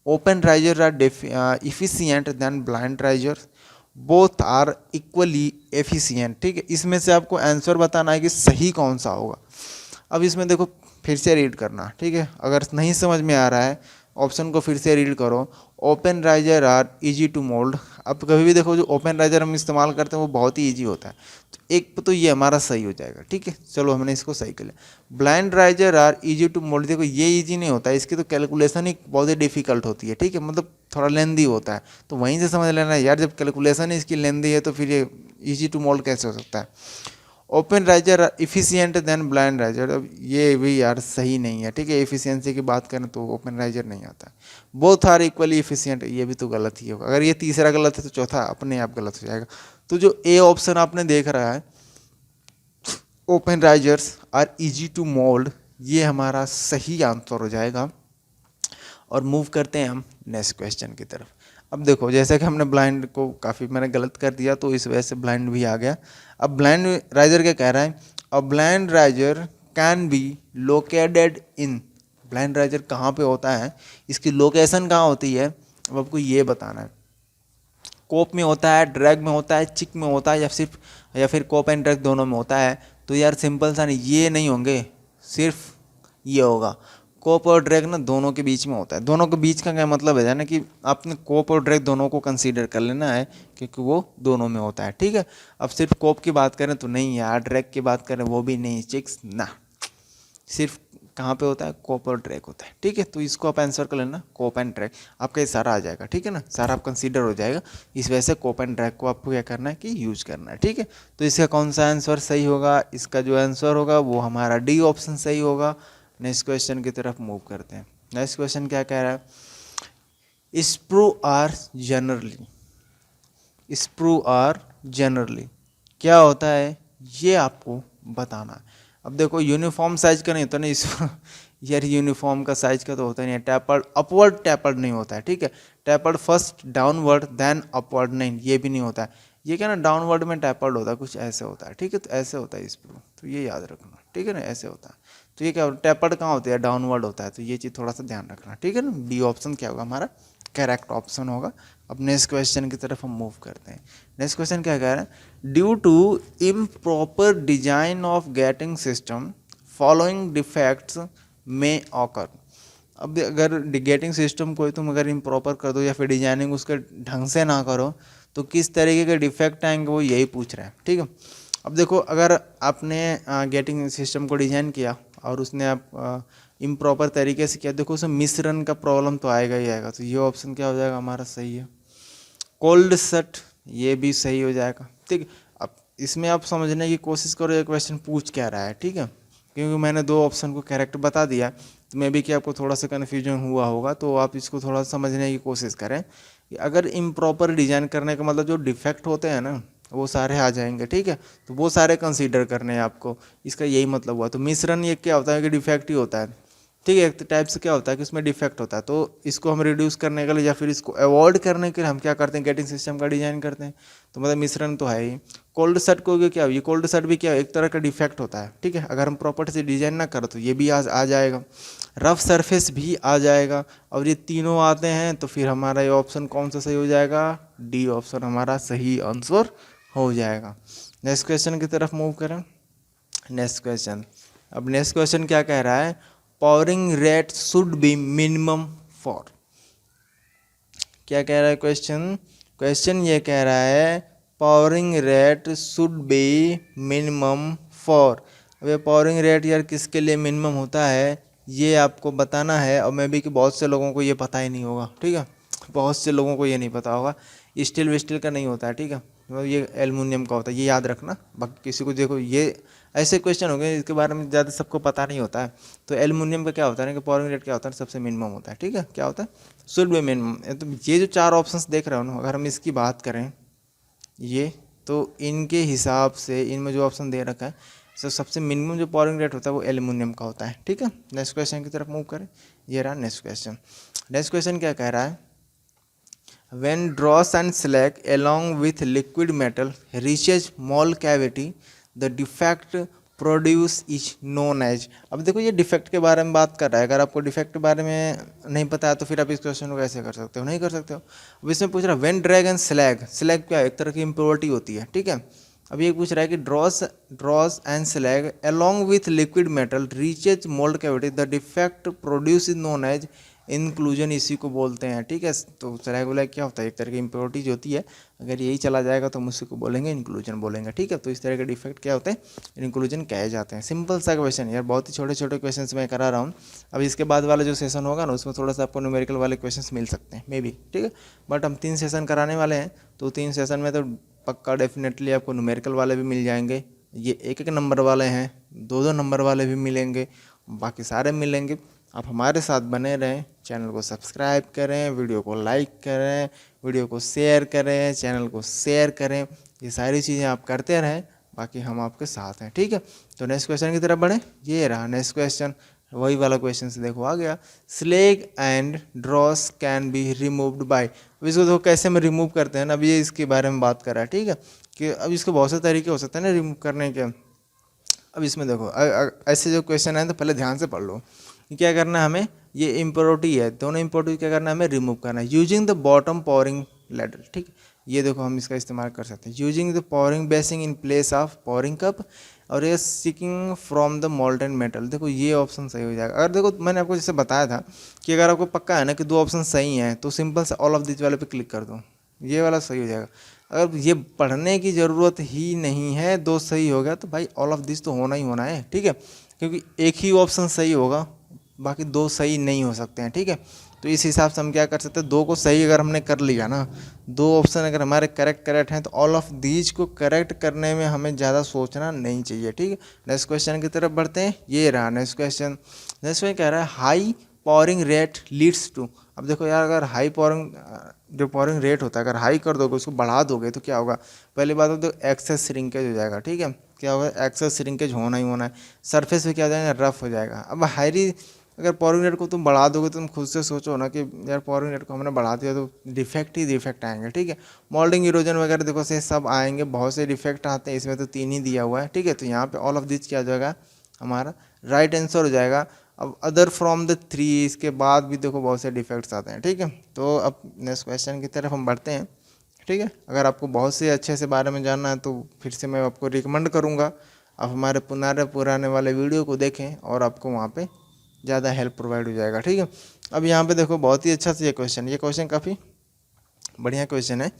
Open riser are efficient than blind risers. Both are equally efficient, ठीक है। इसमें से आपको answer बताना है कि सही कौन सा होगा। अब इसमें देखो फिर से रीड करना, ठीक है, अगर नहीं समझ में आ रहा है ऑप्शन को फिर से रीड करो। Open riser are easy to mould. अब कभी भी देखो जो ओपन राइजर हम इस्तेमाल करते हैं वो बहुत ही ईजी होता है, तो एक तो ये हमारा सही हो जाएगा, ठीक है। चलो हमने इसको सही कर लिया। Blind riser are easy to mould, देखो ये इजी नहीं होता है, इसकी तो कैलकुलेशन ही बहुत ही डिफिकल्ट होती है, ठीक है, मतलब थोड़ा लेंदी होता है। तो वहीं से समझ लेना यार, जब कैलकुलेशन ही इसकी लेंदी है तो फिर ये ईजी टू मोल्ड कैसे हो सकता है। Open riser efficient than blind riser, अब ये भी यार सही नहीं है, ठीक है। एफिशिएंसी की बात करें तो ओपन राइजर नहीं आता है। बोथ आर इक्वली एफिशिएंट, ये भी तो गलत ही होगा। अगर ये तीसरा गलत है तो चौथा अपने आप गलत हो जाएगा। तो जो ए ऑप्शन आपने देख रहा है open risers are easy to mould, ये हमारा सही आंसर हो जाएगा। और मूव करते हैं हम नेक्स्ट क्वेश्चन की तरफ। अब देखो जैसे कि हमने ब्लाइंड को काफ़ी मैंने गलत कर दिया तो इस वजह से ब्लाइंड भी आ गया। अब ब्लाइंड राइजर क्या कह रहा है, a blind riser can be located in. Blind riser कहाँ पे होता है, इसकी लोकेशन कहाँ होती है, अब आपको ये बताना है। कोप में होता है, ड्रैग में होता है, चिक में होता है, या फिर कोप एंड ड्रैग दोनों में होता है। तो यार सिंपल सा नहीं, ये नहीं होंगे, सिर्फ ये होगा। कोप और ड्रैग ना दोनों के बीच में होता है। दोनों के बीच का क्या मतलब है ना, कि आपने कोप और ड्रैग दोनों को कंसीडर कर लेना है, क्योंकि वो दोनों में होता है, ठीक है। अब सिर्फ कोप की बात करें तो नहीं यार, ड्रैग की बात करें वो भी नहीं, चिक्स ना, सिर्फ कहाँ पे होता है, कोप और ड्रैग होता है, ठीक है। तो इसको आप आंसर कर लेना कोप एंड ड्रैग, आपका ये सारा आ जाएगा, ठीक है ना, सारा आप कंसीडर हो जाएगा। इस वजह से कोप एंड ड्रैग को आपको क्या करना है कि यूज करना है, ठीक है। तो इसका कौन सा आंसर सही होगा, इसका जो आंसर होगा वो हमारा डी ऑप्शन सही होगा। नेक्स्ट क्वेश्चन की तरफ मूव करते हैं। नेक्स्ट क्वेश्चन क्या कह रहा है, स्प्रू आर जनरली क्या होता है, ये आपको बताना है। अब देखो यूनिफॉर्म साइज का नहीं होता ना इस यार यूनिफॉर्म का साइज का तो होता नहीं है। टैपर्ड अपवर्ड टैपर्ड नहीं होता है, ठीक है। Tapered first downward then upward, नहीं ये भी नहीं होता है। ये क्या ना डाउनवर्ड में टैपर्ड होता है, कुछ ऐसे होता है, ठीक है। तो ऐसे होता है स्प्रू, तो ये याद रखना, ठीक है ना, ऐसे होता है। तो ये क्या टैपर्ड कहाँ होता है, डाउनवर्ड होता है, तो ये चीज़ थोड़ा सा ध्यान रखना, ठीक है ना। डी ऑप्शन क्या होगा हमारा करेक्ट ऑप्शन होगा। अब नेक्स्ट क्वेश्चन की तरफ हम मूव करते हैं। नेक्स्ट क्वेश्चन क्या कह रहा है, due to improper design of gating system following defects में ऑकर। अब अगर गेटिंग सिस्टम को तुम अगर इम्प्रॉपर कर दो या फिर डिजाइनिंग उसके ढंग से ना करो तो किस तरीके के डिफेक्ट आएंगे, वो यही पूछ रहा है। ठीक है, अब देखो अगर आपने गेटिंग सिस्टम को डिजाइन किया और उसने आप इम्प्रॉपर तरीके से किया, देखो उसमें मिश्रण का प्रॉब्लम तो आएगा ही आएगा, तो ये ऑप्शन क्या हो जाएगा हमारा सही है। कोल्ड सेट ये भी सही हो जाएगा। ठीक, अब इसमें आप समझने की कोशिश करो ये क्वेश्चन पूछ क्या रहा है। ठीक है, क्योंकि मैंने दो ऑप्शन को करेक्ट बता दिया तो मे भी कि आपको थोड़ा सा कन्फ्यूजन हुआ होगा, तो आप इसको थोड़ा समझने की कोशिश करें कि अगर इम्प्रॉपर डिजाइन करने का मतलब जो डिफेक्ट होते हैं ना वो सारे आ जाएंगे। ठीक है, तो वो सारे कंसीडर करने हैं आपको, इसका यही मतलब हुआ। तो मिश्रण ये क्या होता है कि डिफेक्ट ही होता है। ठीक है, एक टाइप से क्या होता है कि उसमें डिफेक्ट होता है, तो इसको हम रिड्यूस करने के लिए या फिर इसको अवॉइड करने के लिए हम क्या करते हैं, गेटिंग सिस्टम का डिजाइन करते हैं। तो मतलब मिश्रण तो है ही। कोल्ड सेट को क्या, ये कोल्ड सेट भी क्या एक तरह का डिफेक्ट होता है। ठीक है, अगर हम प्रॉपर्टी से डिजाइन ना करें तो ये भी आ जाएगा, रफ सरफेस भी आ जाएगा, और ये तीनों आते हैं तो फिर हमारा ये ऑप्शन कौन सा सही हो जाएगा, डी ऑप्शन हमारा सही आंसर हो जाएगा। नेक्स्ट क्वेश्चन की तरफ मूव करें। नेक्स्ट क्वेश्चन, अब नेक्स्ट क्वेश्चन क्या कह रहा है, powering rate should be minimum for. क्या कह रहा है क्वेश्चन, क्वेश्चन ये कह रहा है powering rate should be minimum for. अब ये पावरिंग रेट यार किसके लिए मिनिमम होता है ये आपको बताना है, और मे भी कि बहुत से लोगों को ये पता ही नहीं होगा। ठीक है, बहुत से लोगों को ये नहीं पता होगा, स्टील विस्टील का नहीं होता है। ठीक है, तो ये एल्युमिनियम का होता है, ये याद रखना। बाकी किसी को देखो ये ऐसे क्वेश्चन हो गए इसके बारे में ज़्यादा सबको पता नहीं होता है। तो एल्युमिनियम का क्या होता है ना कि पावरिंग रेट क्या होता है, सबसे मिनिमम होता है। ठीक है, क्या होता है, शुड बी मिनिमम। तो ये जो चार ऑप्शंस देख रहे हो ना, अगर हम इसकी बात करें ये, तो इनके हिसाब से इनमें जो ऑप्शन दे रखा है तो सबसे मिनिमम जो पावरिंग रेट होता है वो एल्युमिनियम का होता है। ठीक है, नेक्स्ट क्वेश्चन की तरफ मूव करें। ये रहा नेक्स्ट क्वेश्चन। नेक्स्ट क्वेश्चन क्या कह रहा है, when dross and slag along with liquid metal reaches mold cavity the defect produce is known as। अब देखो ये डिफेक्ट के बारे में बात कर रहा है, अगर आपको डिफेक्ट के बारे में नहीं पता है तो फिर आप इस क्वेश्चन को कैसे कर सकते हो, नहीं कर सकते हो। अब इसमें पूछ रहा है when drag and slag, slag क्या है, एक तरह की इम्प्योरिटी होती है। ठीक है, अब ये पूछ रहा है कि dross and slag along with liquid metal reaches mold cavity the defect produce is known as inclusion, इसी को बोलते हैं। ठीक है, तो स्लैग व्लैग क्या होता है, एक तरह की इम्प्योरिटीज होती है, अगर यही चला जाएगा तो हम उसी को बोलेंगे इंक्लूजन बोलेंगे। ठीक है, तो इस तरह के डिफेक्ट क्या होते हैं, इंक्लूजन कहे जाते हैं। सिंपल सा क्वेश्चन यार, बहुत ही छोटे छोटे क्वेश्चन मैं करा रहा हूँ। अब इसके बाद वाला जो सेशन होगा ना उसमें थोड़ा सा आपको न्यूमेरिकल वाले क्वेश्चन मिल सकते हैं मे बी। ठीक है, बट हम 3 सेशन कराने वाले हैं, तो 3 सेशन में तो पक्का डेफिनेटली आपको न्यूमेरिकल वाले भी मिल जाएंगे, ये 1-1 नंबर वाले हैं, 2-2 नंबर वाले भी मिलेंगे, बाकी सारे मिलेंगे। आप हमारे साथ बने रहें, चैनल को सब्सक्राइब करें, वीडियो को लाइक करें, वीडियो को शेयर करें, चैनल को शेयर करें, ये सारी चीज़ें आप करते रहें, बाकी हम आपके साथ हैं। ठीक है, तो नेक्स्ट क्वेश्चन की तरफ बढ़ें। ये रहा नेक्स्ट क्वेश्चन, वही वाला क्वेश्चन से देखो आ गया, slag and dross can be removed by. अब इसको देखो कैसे हम रिमूव करते हैं ना, अब ये इसके बारे में बात कर रहा है। ठीक है, कि अब इसके बहुत से तरीके हो सकते हैं ना रिमूव करने के। अब इसमें देखो ऐसे जो क्वेश्चन है तो पहले ध्यान से पढ़ लो, क्या करना है हमें, ये इम्प्योरिटी है, दोनों इम्प्योरिटी क्या करना है हमें रिमूव करना है using the bottom powering ladder. ठीक, ये देखो हम इसका इस्तेमाल कर सकते हैं, using the powering basin in place of powering cup, और ये seeking from the molten metal. देखो ये ऑप्शन सही हो जाएगा। अगर देखो मैंने आपको जैसे बताया था कि अगर आपको पक्का है ना कि 2 ऑप्शन सही हैं तो सिंपल से ऑल ऑफ दिस वाले पे क्लिक कर दो, ये वाला सही हो जाएगा। अगर ये पढ़ने की ज़रूरत ही नहीं है, 2 सही हो गया तो भाई ऑल ऑफ दिस तो होना ही होना है। ठीक है, क्योंकि एक ही ऑप्शन सही होगा, बाकी 2 सही नहीं हो सकते हैं। ठीक है, तो इस हिसाब से हम क्या कर सकते हैं, 2 को सही अगर हमने कर लिया ना, 2 ऑप्शन अगर हमारे करेक्ट हैं तो ऑल ऑफ दीज को करेक्ट करने में हमें ज़्यादा सोचना नहीं चाहिए। ठीक है, नेक्स्ट क्वेश्चन की तरफ बढ़ते हैं। ये रहा नेक्स्ट क्वेश्चन। नेक्स्ट में कह रहा है high pouring rate leads to. अब देखो यार, अगर हाई पावरिंग जो पावरिंग रेट होता है अगर हाई कर दोगे, उसको बढ़ा दोगे तो क्या होगा, पहली बात तो एक्सेस श्रिंकेज हो जाएगा। ठीक है, क्या होगा, एक्सेस श्रिंकेज होना ही होना है, सरफेस पे क्या हो जाएगा, रफ हो जाएगा। अब हाई अगर पावरिंग रेट को तुम बढ़ा दोगे तो तुम खुद से सोचो ना कि यार पावरिंग रेट को हमने बढ़ा दिया तो डिफेक्ट ही डिफेक्ट आएंगे। ठीक है, मोल्डिंग इरोजन वगैरह देखो से सब आएंगे, बहुत से डिफेक्ट आते हैं, इसमें तो 3 ही दिया हुआ है। ठीक है, तो यहाँ पे ऑल ऑफ दिस क्या हो जाएगा हमारा राइट आंसर हो जाएगा। अब अदर फ्रॉम द थ्री, इसके बाद भी देखो बहुत से डिफेक्ट्स आते हैं, ठीक है। तो अब नेक्स्ट क्वेश्चन की तरफ हम बढ़ते हैं, ठीक है। अगर आपको बहुत से अच्छे से बारे में जानना है तो फिर से मैं आपको रिकमेंड करूँगा आप हमारे पुराने वाले वीडियो को देखें और आपको वहाँ पे ज़्यादा हेल्प प्रोवाइड हो जाएगा, ठीक है। अब यहाँ पे देखो बहुत ही अच्छा से ये क्वेश्चन काफ़ी बढ़िया क्वेश्चन है।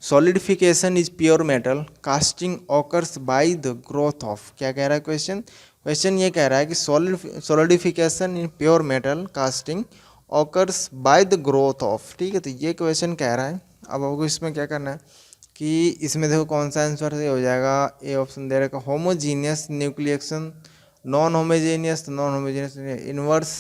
Solidification is pure metal, casting occurs by the growth of, क्या कह रहा है क्वेश्चन ये कह रहा है कि solidification in pure metal casting occurs by the growth of, ठीक है। तो ये क्वेश्चन कह रहा है। अब आपको इसमें क्या करना है कि इसमें देखो कौन सा आंसर ये हो जाएगा, ए ऑप्शन दे रखा homogeneous nucleation, non homogeneous, inverse,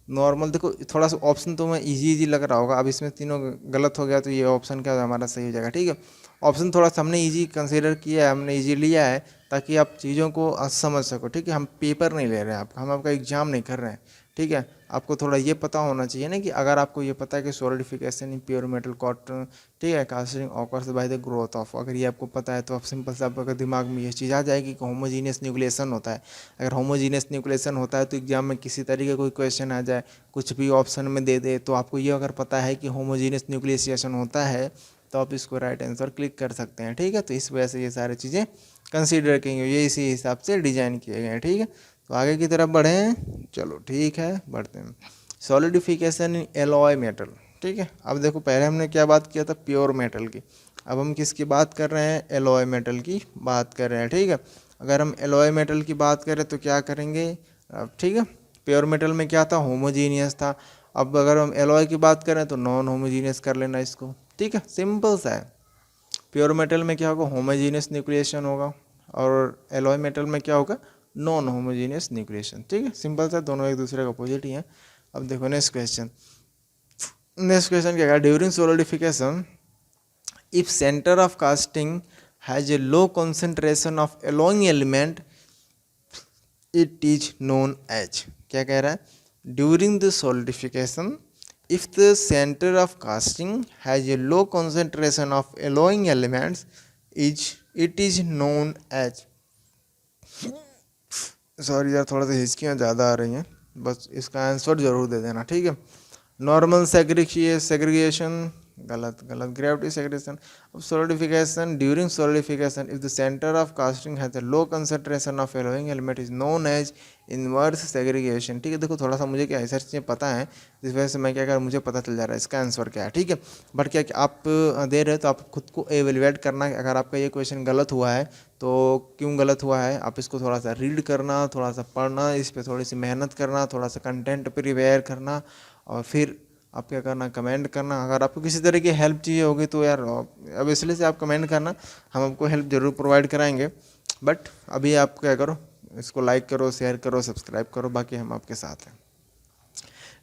normal. देखो थोड़ा सा ऑप्शन तो मैं इजी लग रहा होगा, अब इसमें तीनों गलत हो गया तो ये ऑप्शन क्या हमारा सही हो जाएगा, ठीक है। ऑप्शन थोड़ा सा हमने इजी कंसीडर किया है, हमने इजी लिया है ताकि आप चीज़ों को समझ सको, ठीक है। हम पेपर नहीं ले रहे हैं हम आपका एग्जाम नहीं कर रहे हैं, ठीक है। आपको थोड़ा ये पता होना चाहिए ना कि अगर आपको ये पता है कि solidification in pure metal cotton, ठीक है, casting occurs by the growth of, अगर ये आपको पता है तो आप सिंपल से आपका दिमाग में ये चीज़ आ जाएगी कि होमोजीनियस न्यूक्लिएशन होता है। अगर होमोजीनियस न्यूक्लिएशन होता है तो एग्जाम में किसी तरीके कोई क्वेश्चन आ जाए, कुछ भी ऑप्शन में दे दे, तो आपको ये अगर पता है कि होमोजीनियस न्यूक्लिएशन होता है तो आप इसको राइट आंसर क्लिक कर सकते हैं, ठीक है। तो इस वजह से ये सारी चीज़ें कंसीडर की गई, ये इसी हिसाब से डिजाइन किए गए हैं, ठीक है। तो आगे की तरफ बढ़ें, चलो ठीक है बढ़ते हैं। सॉलिडिफिकेशन इन एलॉय मेटल, ठीक है। अब देखो पहले हमने क्या बात किया था, प्योर मेटल की, अब हम किसकी बात कर रहे हैं, एलॉय मेटल की बात कर रहे हैं, ठीक है। अगर हम एलॉय मेटल की बात करें तो क्या करेंगे, ठीक है। प्योर मेटल में क्या था, होमोजीनियस था। अब अगर हम एलॉय की बात करें तो नॉन होमोजीनियस कर लेना इसको, ठीक है, सिंपल सा है। प्योर मेटल में क्या होगा, होमोजीनियस न्यूक्लिएशन होगा, और एलॉय मेटल में क्या होगा, नॉन होमोजीनियस न्यूक्लिएशन, ठीक है, सिंपल सा, दोनों एक दूसरे का अपोजिट ही है। अब देखो नेक्स्ट क्वेश्चन क्या है, during solidification if centre of casting has a low concentration of alloying element it is known as, क्या कह रहा है, during the solidification if the center of casting has a low concentration of alloying elements it is known as, sorry यार थोड़ा सा हिचकियाँ ज़्यादा आ रही हैं, बस इसका आंसर जरूर दे देना, ठीक है। नॉर्मल सेग्रीगेशन, गलत, ग्रेविटी सेग्रीगेशन। अब solidification, during solidification if the centre of casting has a low concentration of alloying element is known as inverse segregation, ठीक है। देखो थोड़ा सा मुझे क्या ऐसा चीज़ें पता है जिस वजह से मैं क्या कर मुझे पता चल जा रहा है इसका आंसर क्या है, ठीक है। बट क्या आप दे रहे हो तो आप खुद को एवेलुएट करना, अगर आपका ये क्वेश्चन गलत हुआ है तो क्यों गलत हुआ है, आप इसको थोड़ा सा रीड करना, थोड़ा सा पढ़ना, इस पर थोड़ी सी मेहनत करना, थोड़ा सा कंटेंट प्रिपेयर करना, और फिर आप क्या करना, कमेंट करना। अगर आपको किसी तरह की हेल्प चाहिए होगी तो यार अब इसलिए से आप कमेंट करना, हम आपको हेल्प ज़रूर प्रोवाइड कराएंगे। बट अभी आप क्या करो, इसको लाइक करो, शेयर करो, सब्सक्राइब करो, बाकी हम आपके साथ हैं।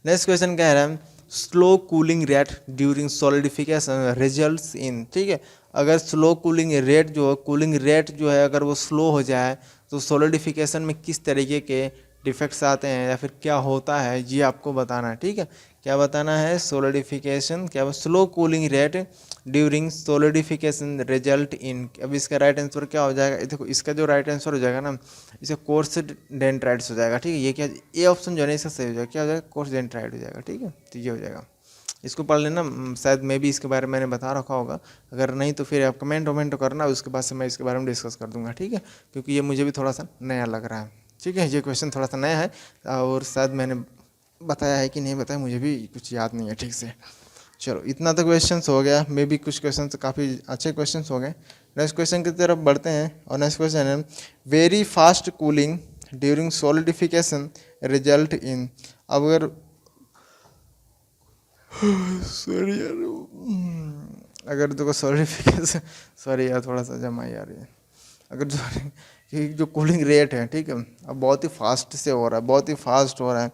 नेक्स्ट क्वेश्चन कह रहा है slow cooling rate during solidification results in, ठीक है। अगर स्लो कूलिंग रेट जो है अगर वो स्लो हो जाए तो सॉलिडिफिकेशन में किस तरीके के डिफेक्ट्स आते हैं या फिर क्या होता है, ये आपको बताना है, ठीक है। क्या बताना है, सॉलिडिफिकेशन, क्या slow cooling rate during solidification result in. अब इसका राइट आंसर क्या हो जाएगा, देखो इसका जो राइट आंसर हो जाएगा ना, इसे कोर्स डेंड्राइट्स हो जाएगा, ठीक है। ये क्या, ये ऑप्शन जो है ना इसका सही हो जाएगा, क्या हो जाएगा, कोर्स डेंड्राइट हो जाएगा, ठीक है। तो ये हो जाएगा, इसको पढ़ लेना, शायद मैं भी इसके बारे में मैंने बता रखा होगा, अगर नहीं तो फिर आप कमेंट करना, उसके बाद से मैं इसके बारे में डिस्कस कर दूंगा, ठीक है। क्योंकि ये मुझे भी थोड़ा सा नया लग रहा है, ठीक है। ये क्वेश्चन थोड़ा सा नया है और शायद मैंने बताया है कि नहीं बताया, मुझे भी कुछ याद नहीं है ठीक से। चलो इतना तो क्वेश्चंस हो गया, मे भी कुछ क्वेश्चन काफ़ी अच्छे क्वेश्चंस हो गए। नेक्स्ट क्वेश्चन की तरफ बढ़ते हैं और नेक्स्ट क्वेश्चन है very fast cooling during solidification result in. अब अगर सॉरी यार, अगर देखो सॉलिडिफिकेशन, सॉरी यार थोड़ा सा जमा आ रही है, अगर जो कूलिंग रेट है, ठीक है, अब बहुत ही फास्ट से हो रहा है, बहुत ही फास्ट हो रहा है,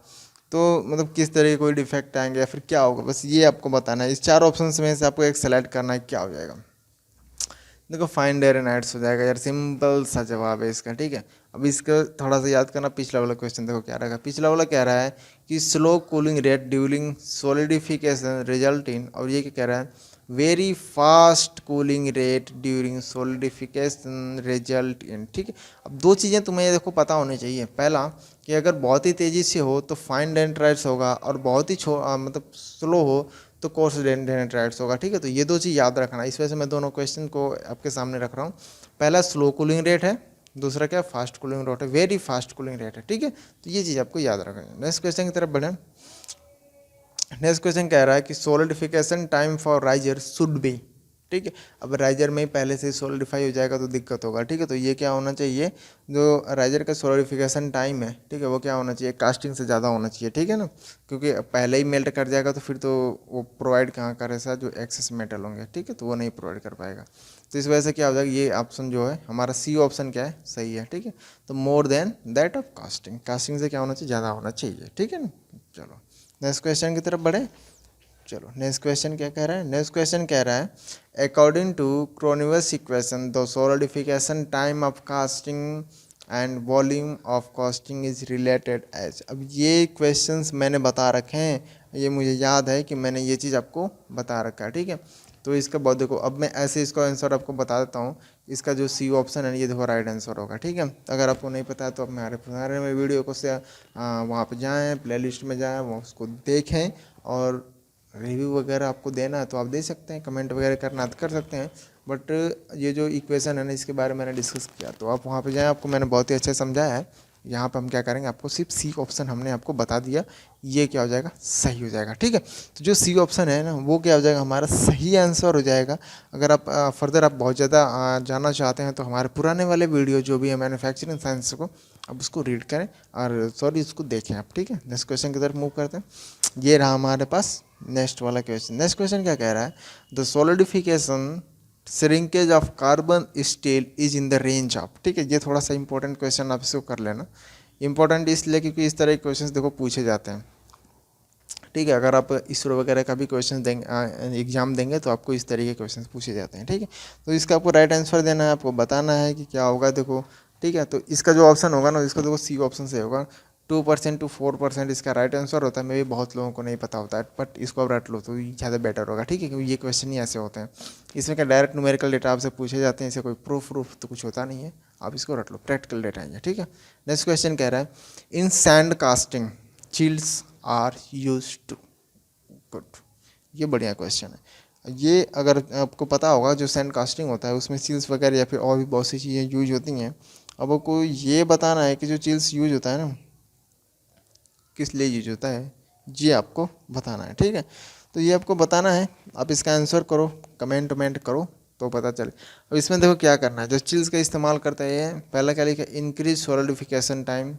तो मतलब किस तरह के कोई डिफेक्ट आएंगे या फिर क्या होगा, बस ये आपको बताना है। इस चार ऑप्शन में से आपको एक सेलेक्ट करना है, क्या हो जाएगा। देखो फाइन डे एंड नाइट्स हो जाएगा यार, सिंपल सा जवाब है इसका, ठीक है। अब इसका थोड़ा सा याद करना, पिछला वाला क्वेश्चन देखो क्या रहा, पिछला वाला कह रहा है कि slow cooling rate during solidification result in, और ये क्या कह रहा है, very fast cooling rate during solidification result in, ठीक है। अब दो चीज़ें तुम्हें ये देखो पता होनी चाहिए, पहला कि अगर बहुत ही तेज़ी से हो तो फाइन डेंड्राइट्स होगा, और बहुत ही मतलब स्लो हो तो कोर्स डेंड्राइट्स होगा, ठीक है। तो ये दो चीज़ याद रखना, इस वजह से मैं दोनों क्वेश्चन को आपके सामने रख रहा हूँ। पहला स्लो कूलिंग रेट है, दूसरा क्या फास्ट कूलिंग रेट है, वेरी फास्ट कूलिंग रेट है, ठीक है। तो ये चीज़ आपको याद रखना है। नेक्स्ट क्वेश्चन की तरफ बढ़ें। नेक्स्ट क्वेश्चन कह रहा है कि solidification time for riser should be, ठीक है। अब राइजर में पहले से सॉलिडिफाई हो जाएगा तो दिक्कत होगा, ठीक है। तो ये क्या होना चाहिए, जो राइजर का सॉलिडिफिकेशन टाइम है, ठीक है, वो क्या होना चाहिए, कास्टिंग से ज़्यादा होना चाहिए, ठीक है ना, क्योंकि पहले ही मेल्ट कर जाएगा तो फिर तो वो प्रोवाइड कहाँ करेगा, जो एक्सेस मेटल होंगे, ठीक है, तो वो नहीं प्रोवाइड कर पाएगा। तो इस वजह से क्या हो जाएगा, ये ऑप्शन जो है हमारा सी ऑप्शन क्या है, सही है, ठीक है। तो more than that of casting, casting से क्या होना चाहिए, ज़्यादा होना चाहिए, ठीक है ना। चलो नेक्स्ट क्वेश्चन की तरफ बढ़े। चलो नेक्स्ट क्वेश्चन क्या कह रहा है, नेक्स्ट क्वेश्चन कह रहा है according to Chvorinov's equation the solidification time of casting and volume of casting is related as. अब ये क्वेश्चंस मैंने बता रखे हैं, ये मुझे याद है कि मैंने ये चीज़ आपको बता रखा है, ठीक है। तो इसका बहुत देखो, अब मैं ऐसे इसका आंसर आपको बता देता हूँ। इसका जो सी ऑप्शन है ये देखो राइट आंसर होगा, ठीक है। अगर आपको नहीं पता है तो आप हमारे पुराने में वीडियो को से वहाँ पे जाएँ, प्लेलिस्ट में जाएँ, वो उसको देखें, और रिव्यू वगैरह आपको देना है तो आप दे सकते हैं, कमेंट वगैरह करना तो कर सकते हैं। बट ये जो इक्वेशन है ना, इसके बारे में मैंने डिस्कस किया, तो आप वहाँ पे जाएँ, आपको मैंने बहुत ही अच्छे समझाया है। यहाँ पे हम क्या करेंगे, आपको सिर्फ सी ऑप्शन हमने आपको बता दिया, ये क्या हो जाएगा, सही हो जाएगा, ठीक है। तो जो सी ऑप्शन है ना, वो क्या हो जाएगा, हमारा सही आंसर हो जाएगा। अगर आप फर्दर आप बहुत ज़्यादा जानना चाहते हैं तो हमारे पुराने वाले वीडियो जो भी है मैन्युफैक्चरिंग साइंस को, आप उसको रीड करें, और सॉरी उसको देखें आप, ठीक है। नेक्स्ट क्वेश्चन की तरफ मूव करते हैं। ये रहा हमारे पास नेक्स्ट वाला क्वेश्चन। नेक्स्ट क्वेश्चन क्या कह रहा है, the solidification shrinkage of carbon steel is in the range of, ठीक है। ये थोड़ा सा इंपॉर्टेंट क्वेश्चन आप इसको कर लेना, इंपॉर्टेंट इसलिए क्योंकि इस तरह के क्वेश्चन देखो पूछे जाते हैं, ठीक है। अगर आप इसरो वगैरह का भी क्वेश्चन देंगे, एग्जाम देंगे, तो आपको इस तरीके के क्वेश्चन पूछे जाते हैं, ठीक है। तो इसका आपको राइट आंसर देना है, आपको बताना है कि क्या होगा, देखो, ठीक है। तो इसका जो ऑप्शन होगा ना, इसका देखो सी ऑप्शन से होगा, 2% to 4% इसका राइट आंसर होता है। मे भी बहुत लोगों को नहीं पता होता है, बट इसको आप रट लो तो ज़्यादा बेटर होगा, ठीक है, क्योंकि ये क्वेश्चन ही ऐसे होते हैं। इसमें क्या डायरेक्ट न्यूमेरिकल डेटा आपसे पूछे जाते हैं, इसे कोई प्रूफ तो कुछ होता नहीं है, आप इसको रट लो, प्रैक्टिकल डेटा है, ठीक है। नेक्स्ट क्वेश्चन कह रहा है, in sand casting chills are use to, good, ये बढ़िया क्वेश्चन है। ये अगर आपको पता होगा, जो सैंड कास्टिंग होता है उसमें चिल्स वगैरह या फिर और भी बहुत सी चीज़ें यूज होती हैं। अब आपको ये बताना है कि जो चिल्स यूज होता है ना, किस लिए यूज होता है, ये आपको बताना है, ठीक है। तो ये आपको बताना है, आप इसका आंसर करो, कमेंट करो तो पता चले। अब इसमें देखो क्या करना है, जो चिल्स का इस्तेमाल करता है, पहला क्या लिखा है, increase solidification time,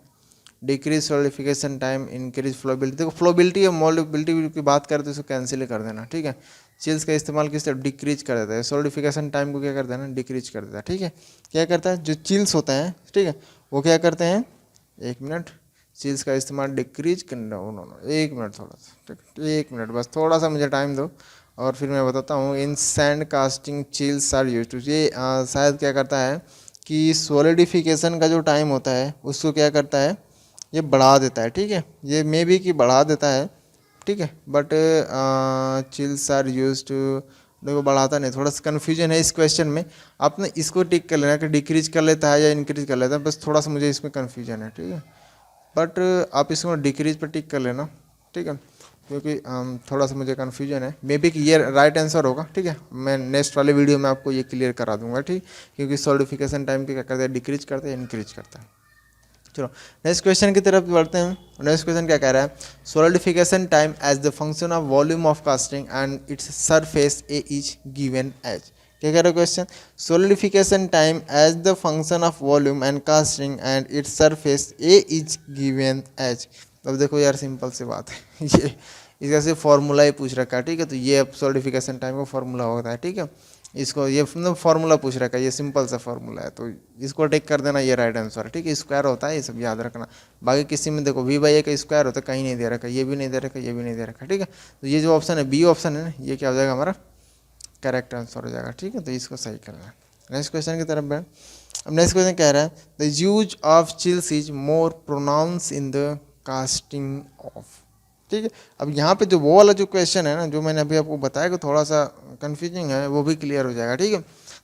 decrease solidification time, increase flowability. देखो फ्लोबिलिटी और मोल्डिबिलिटी की बात करें तो इसको कैंसिल कर देना, ठीक है। चिल्स का इस्तेमाल किस तरह, डिक्रीज कर देता है, सॉलिडिफिकेशन टाइम को क्या कर देना, डिक्रीज कर देता है, ठीक है। क्या करता है, जो चिल्स होता है, ठीक है, वो क्या करते हैं, एक मिनट, चिल्स का इस्तेमाल डिक्रीज करना, एक मिनट थोड़ा सा, ठीक, एक मिनट बस, थोड़ा सा मुझे टाइम दो और फिर मैं बताता हूँ। In sand casting chills are use to, ये शायद क्या करता है कि सॉलिडिफिकेशन का जो टाइम होता है उसको क्या करता है, ये बढ़ा देता है, ठीक है। ये मे बी कि बढ़ा देता है, ठीक है, but chills are use to, देखो बढ़ाता नहीं, थोड़ा सा कन्फ्यूजन है इस क्वेश्चन में। आपने इसको टिक कर लेना कि डिक्रीज कर लेता है या इंक्रीज कर लेता है, बस थोड़ा सा मुझे इसमें कन्फ्यूजन है, ठीक है। बट आप इसको डिक्रीज पर टिक कर लेना, ठीक है, क्योंकि थोड़ा सा मुझे कन्फ्यूजन है, मे बी कि ये राइट आंसर होगा, ठीक है। मैं नेक्स्ट वाले वीडियो में आपको ये क्लियर करा दूंगा, ठीक, क्योंकि सॉलिडिफिकेशन टाइम क्या करता है, डिक्रीज करता है, इंक्रीज करता है। चलो नेक्स्ट क्वेश्चन की तरफ बढ़ते हैं। नेक्स्ट क्वेश्चन क्या कह रहा है, solidification time as the function of volume of casting and its surface A is given as. क्या कह रहा है question, solidification time as the function of volume and casting and its surface A is given as. अब देखो यार simple सी बात है ये इसका सिर्फ फॉर्मूला ही पूछ रखा है, ठीक है। तो ये अब सॉलिडिफिकेशन टाइम का फॉर्मूला होता है, ठीक है। इसको ये मतलब फार्मूला पूछ रखा है, ये सिंपल सा फार्मूला है, तो इसको टेक कर देना, ये राइट आंसर है, ठीक है। स्क्वायर होता है, ये सब याद रखना। बाकी किसी में देखो v/a का स्क्वायर होता है, कहीं नहीं दे रखा, ये भी नहीं दे रखा, ये भी नहीं दे रखा, ठीक है। तो ये जो ऑप्शन है, बी ऑप्शन है ना, ये क्या हो जाएगा, हमारा करेक्ट आंसर हो जाएगा, ठीक है। तो इसको सही करना है। नेक्स्ट क्वेश्चन की तरफ बढ़। अब नेक्स्ट क्वेश्चन कह रहा है the use of chills is more pronounce in the casting of. ठीक है, अब यहाँ पे जो वो वाला जो क्वेश्चन है ना, जो मैंने अभी आपको बताया कि थोड़ा सा कंफ्यूजिंग है, वो भी क्लियर हो जाएगा। ठीक है,